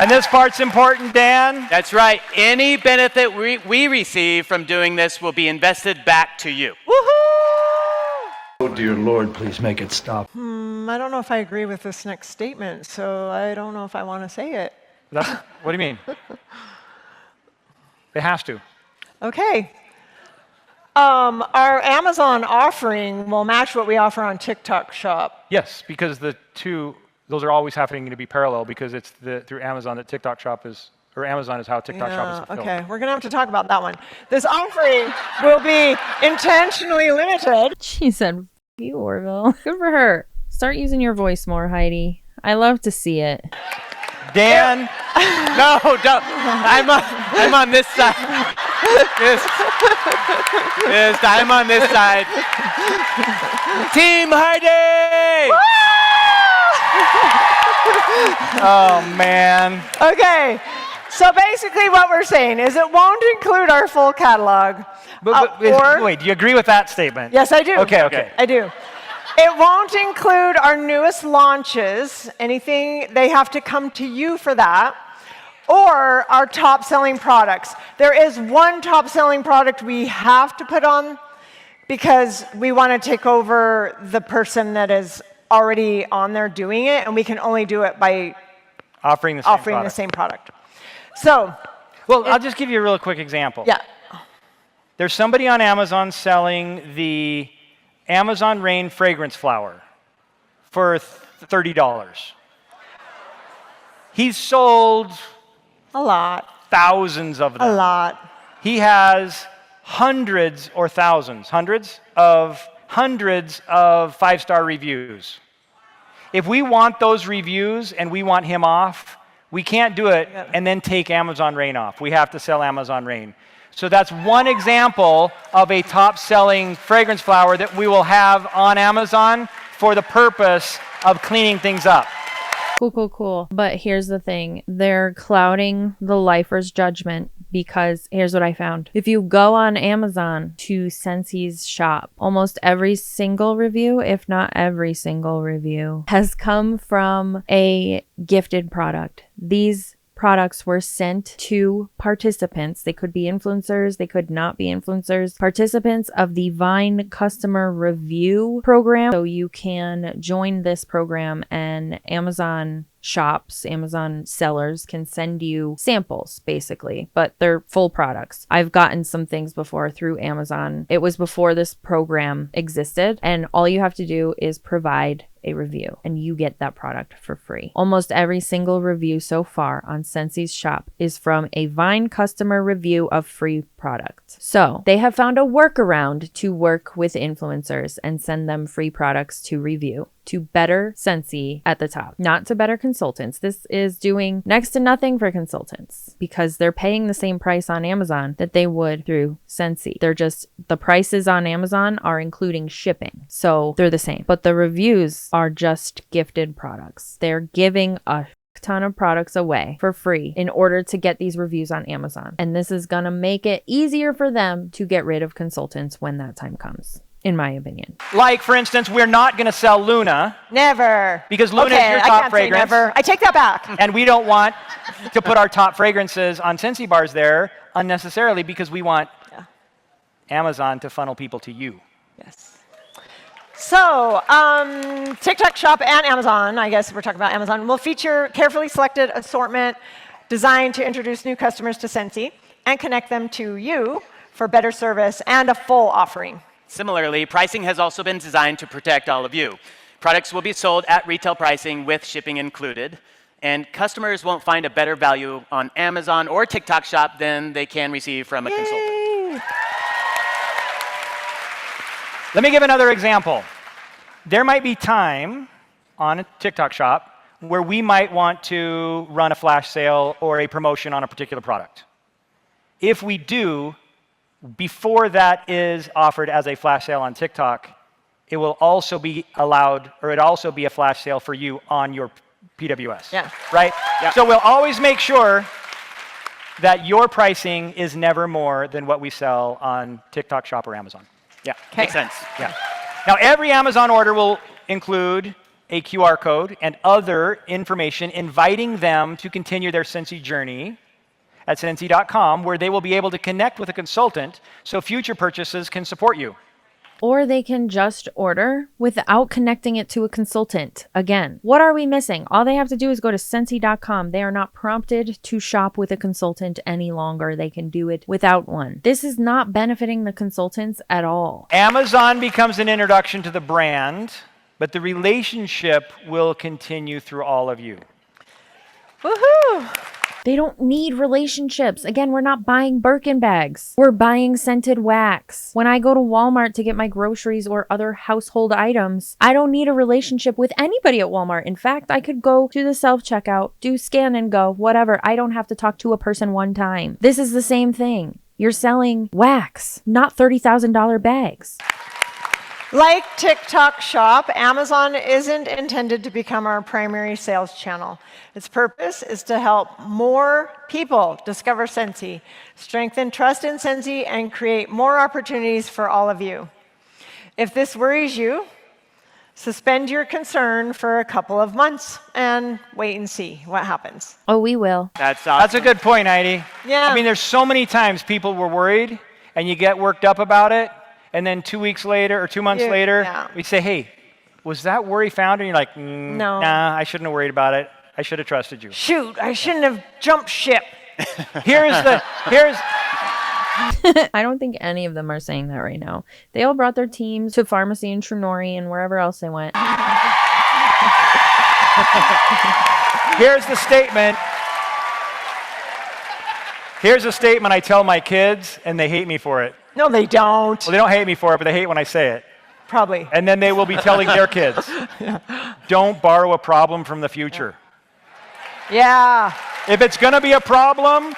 And this part's important, Dan. That's right. Any benefit we receive from doing this will be invested back to you. Woohoo! Oh, dear Lord, please make it stop. I don't know if I agree with this next statement, so I don't know if I want to say it. What do you mean? It has to. Okay. Our Amazon offering will match what we offer on TikTok Shop. Yes, because those are always happening to be parallel because it's through Amazon that TikTok Shop is, or Amazon is how TikTok Shop is fulfilled. Okay, we're going to have to talk about that one. This offering will be intentionally limited. She said, F you, Orville. Good for her. Start using your voice more, Heidi. I love to see it. Dan? No, don't. I'm on this side. Yes, I'm on this side. Team Heidi! Oh, man. Okay. So basically what we're saying is it won't include our full catalog. Wait, do you agree with that statement? Yes, I do. Okay. I do. It won't include our newest launches, anything, they have to come to you for that, or our top selling products. There is one top selling product we have to put on because we want to take over the person that is already on there doing it, and we can only do it by offering the same product. So, well, I'll just give you a real quick example. Yeah. There's somebody on Amazon selling the Amazon Rain fragrance flower for $30. He's sold a lot. Thousands of them. A lot. He has hundreds or thousands, hundreds of 5-star reviews. If we want those reviews and we want him off, we can't do it and then take Amazon Rain off. We have to sell Amazon Rain. So that's one example of a top-selling fragrance flower that we will have on Amazon for the purpose of cleaning things up. Cool. But here's the thing. They're clouding the lifer's judgment because here's what I found. If you go on Amazon to Scentsy's shop, almost every single review, if not every single review, has come from a gifted product. These products were sent to participants. They could be influencers, they could not be influencers. Participants of the Vine customer review program. So you can join this program and Amazon shops, Amazon sellers can send you samples basically, but they're full products. I've gotten some things before through Amazon. It was before this program existed, and all you have to do is provide a review and you get that product for free. Almost every single review so far on Scentsy's shop is from a Vine customer review of free products. So they have found a workaround to work with influencers and send them free products to review. to better Scentsy at the top, not to better consultants. This is doing next to nothing for consultants because they're paying the same price on Amazon that they would through Scentsy. They're just, the prices on Amazon are including shipping. So they're the same, but the reviews are just gifted products. They're giving a ton of products away for free in order to get these reviews on Amazon. And this is gonna make it easier for them to get rid of consultants when that time comes, in my opinion. Like, for instance, we're not going to sell Luna. Never. Because Luna is your top I can't fragrance. say never. I take that back. And we don't want to put our top fragrances on Scentsy bars there unnecessarily because we want Amazon to funnel people to you. Yes. So, TikTok Shop and Amazon, I guess we're talking about Amazon, will feature carefully selected assortment designed to introduce new customers to Scentsy and connect them to you for better service and a full offering. Similarly, pricing has also been designed to protect all of you. Products will be sold at retail pricing with shipping included, and customers won't find a better value on Amazon or TikTok Shop than they can receive from a consultant. Let me give another example. There might be time on a TikTok Shop where we might want to run a flash sale or a promotion on a particular product. If we do, before that is offered as a flash sale on TikTok, it will also be allowed, or it also be a flash sale for you on your PWS. Yeah. Right? Yeah. So we'll always make sure that your pricing is never more than what we sell on TikTok Shop or Amazon. Yeah, makes sense. Yeah. Now, every Amazon order will include a QR code and other information inviting them to continue their Scentsy journey at Scentsy.com, where they will be able to connect with a consultant so future purchases can support you. Or they can just order without connecting it to a consultant. Again, what are we missing? All they have to do is go to Scentsy.com. They are not prompted to shop with a consultant any longer. They can do it without one. This is not benefiting the consultants at all. Amazon becomes an introduction to the brand, but the relationship will continue through all of you. Woohoo! They don't need relationships. Again, we're not buying Birkin bags. We're buying scented wax. When I go to Walmart to get my groceries or other household items, I don't need a relationship with anybody at Walmart. In fact, I could go to the self-checkout, do scan and go, whatever. I don't have to talk to a person one time. This is the same thing. You're selling wax, not $30,000 bags. Like TikTok Shop, Amazon isn't intended to become our primary sales channel. Its purpose is to help more people discover Scentsy, strengthen trust in Scentsy, and create more opportunities for all of you. If this worries you, suspend your concern for a couple of months and wait and see what happens. Oh, we will. That's awesome. That's a good point, Heidi. Yeah. I mean, there's so many times people were worried, and you get worked up about it, and then 2 weeks later or 2 months later, we say, hey, was that worry found? And you're like, no. Nah, I shouldn't have worried about it. I should have trusted you. Shoot, I shouldn't have jumped ship. Here's I don't think any of them are saying that right now. They all brought their teams to pharmacy and Trinori and wherever else they went. Here's the statement. Here's a statement I tell my kids, and they hate me for it. No, they don't. Well, they don't hate me for it, but they hate when I say it. Probably. And then they will be telling their kids, don't borrow a problem from the future. Yeah. If it's going to be a problem,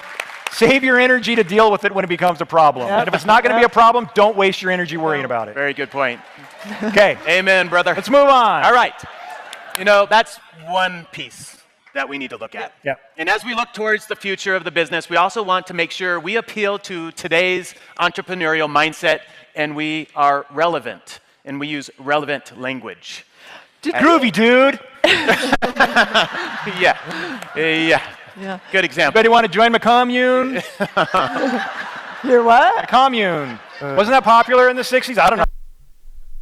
save your energy to deal with it when it becomes a problem. Yep. And if it's not going to be a problem, don't waste your energy worrying about it. Very good point. Okay. Amen, brother. Let's move on. All right. You know, that's one piece that we need to look at. Yep. And as we look towards the future of the business, we also want to make sure we appeal to today's entrepreneurial mindset and we are relevant and we use relevant language. Groovy, dude. Yeah. Good example. Anybody want to join my commune? Your what? A commune. Wasn't that popular in the 60s? I don't know.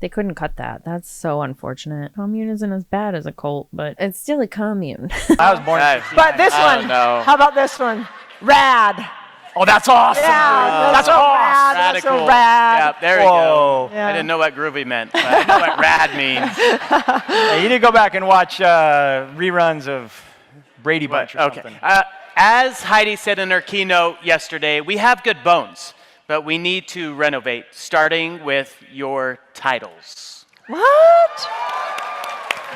They couldn't cut that. That's so unfortunate. Commune isn't as bad as a cult, but it's still a commune. I was born. But this one, how about this one? Rad. Oh, that's awesome. Yeah, that's so rad. That's so Radical. rad. Yeah, there we Whoa. go. I didn't know what groovy meant, but I know what rad means. Hey, you need to go back and watch reruns of Brady Bunch or something. As Heidi said in her keynote yesterday, we have good bones, but we need to renovate, starting with your titles. What?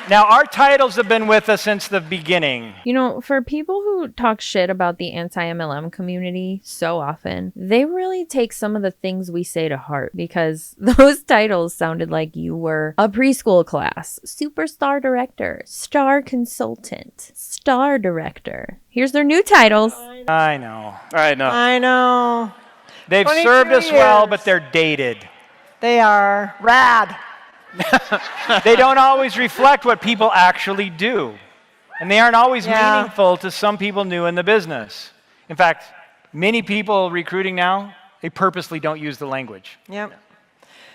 Now, our titles have been with us since the beginning. You know, for people who talk shit about the anti-MLM community so often, they really take some of the things we say to heart, because those titles sounded like you were a preschool class, superstar director, star consultant, star director. Here's their new titles. I know. I know. They've 22 served us well, years. but they're dated. They are rad. They don't always reflect what people actually do. And they aren't always meaningful to some people new in the business. In fact, many people recruiting now, they purposely don't use the language. Yep.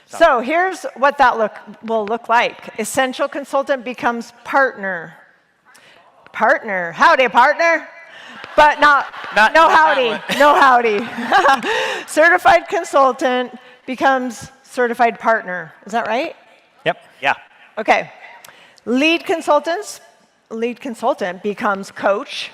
So here's what that will look like. Essential consultant becomes partner. Partner. Howdy, partner. But no howdy. No howdy. Certified consultant becomes certified partner. Is that right? Yep. Yeah. Okay. Lead consultant becomes coach.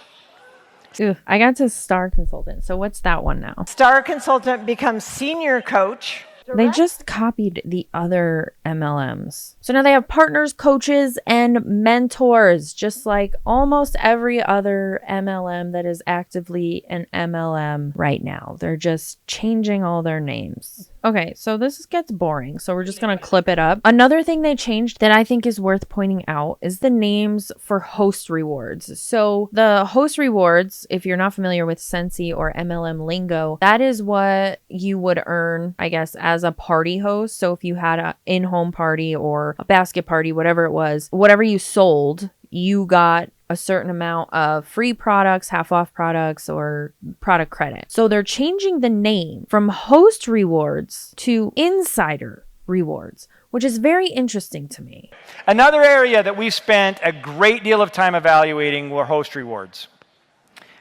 Ooh, I got to star consultant. So what's that one now? Star consultant becomes senior coach. They just copied the other MLMs. So now they have partners, coaches, and mentors, just like almost every other MLM that is actively an MLM right now. They're just changing all their names. Okay, so this gets boring, so we're just going to clip it up. Another thing they changed that I think is worth pointing out is the names for host rewards. So the host rewards, if you're not familiar with Scentsy or MLM lingo, that is what you would earn, I guess, as a party host. So if you had an in-home party or a basket party, whatever it was, whatever you sold, you got a certain amount of free products, half off products, or product credit. So they're changing the name from host rewards to insider rewards, which is very interesting to me. Another area that we spent a great deal of time evaluating were host rewards.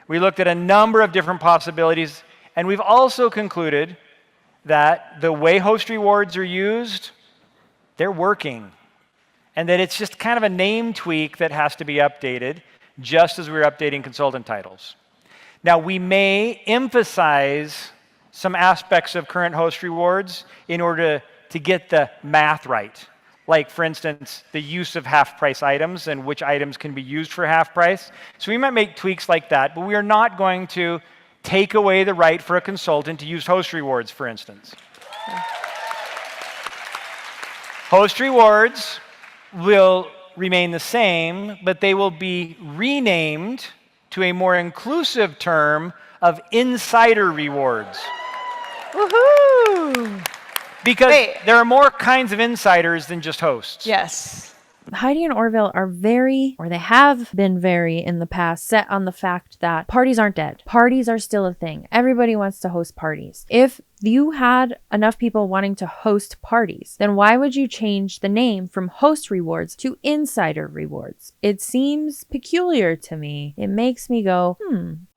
We looked at a number of different possibilities, and we've also concluded that the way host rewards are used, they're working. And that it's just kind of a name tweak that has to be updated, just as we're updating consultant titles. Now, we may emphasize some aspects of current host rewards in order to get the math right. Like, for instance, the use of half-price items and which items can be used for half price. So we might make tweaks like that, but we are not going to take away the right for a consultant to use host rewards, for instance. Host rewards will remain the same, but they will be renamed to a more inclusive term of insider rewards. Woohoo! Because there are more kinds of insiders than just hosts. Yes. Heidi and Orville are very, or they have been very in the past, set on the fact that parties aren't dead. Parties are still a thing. Everybody wants to host parties. If you had enough people wanting to host parties, then why would you change the name from host rewards to insider rewards? It seems peculiar to me. It makes me go,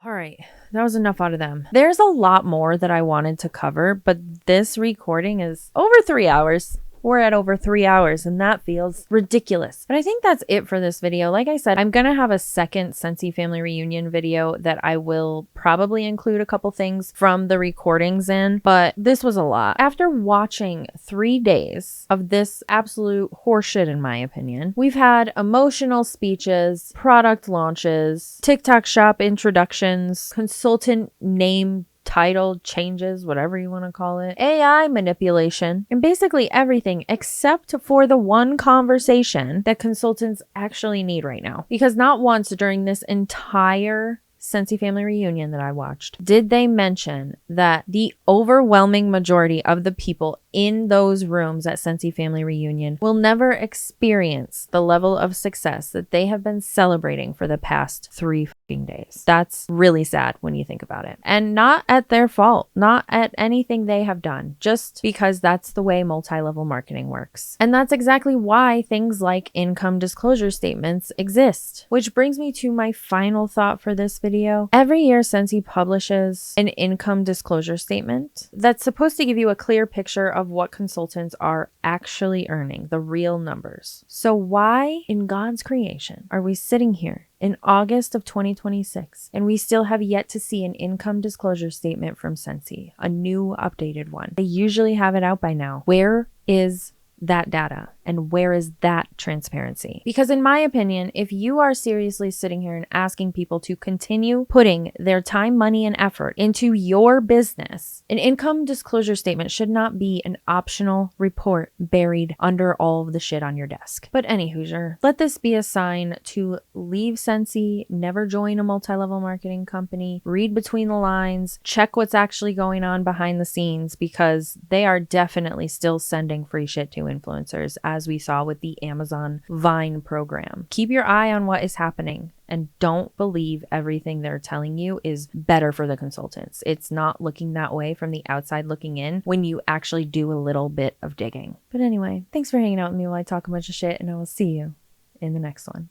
all right, that was enough out of them. There's a lot more that I wanted to cover, but this recording is over 3 hours. We're at over 3 hours, and that feels ridiculous. But I think that's it for this video. Like I said, I'm going to have a second Scentsy Family Reunion video that I will probably include a couple things from the recordings in, but this was a lot. After watching 3 days of this absolute horseshit, in my opinion, we've had emotional speeches, product launches, TikTok shop introductions, consultant name title changes, whatever you want to call it, AI manipulation, and basically everything except for the one conversation that consultants actually need right now. Because not once during this entire Scentsy Family Reunion that I watched did they mention that the overwhelming majority of the people in those rooms at Scentsy Family Reunion will never experience the level of success that they have been celebrating for the past 3 fucking days. That's really sad when you think about it. And not at their fault, not at anything they have done, just because that's the way multi-level marketing works. And that's exactly why things like income disclosure statements exist. Which brings me to my final thought for this video. Every year, Scentsy publishes an income disclosure statement that's supposed to give you a clear picture of what consultants are actually earning, the real numbers. So why in God's creation are we sitting here in August of 2026 and we still have yet to see an income disclosure statement from Scentsy, a new updated one? They usually have it out by now. Where is that data? And where is that transparency? Because in my opinion, if you are seriously sitting here and asking people to continue putting their time, money, and effort into your business, an income disclosure statement should not be an optional report buried under all of the shit on your desk. But anywhoosier, let this be a sign to leave Scentsy, never join a multi-level marketing company, read between the lines, check what's actually going on behind the scenes, because they are definitely still sending free shit to influencers, as we saw with the Amazon Vine program. Keep your eye on what is happening and don't believe everything they're telling you is better for the consultants. It's not looking that way from the outside looking in when you actually do a little bit of digging. But anyway, thanks for hanging out with me while I talk a bunch of shit, and I will see you in the next one.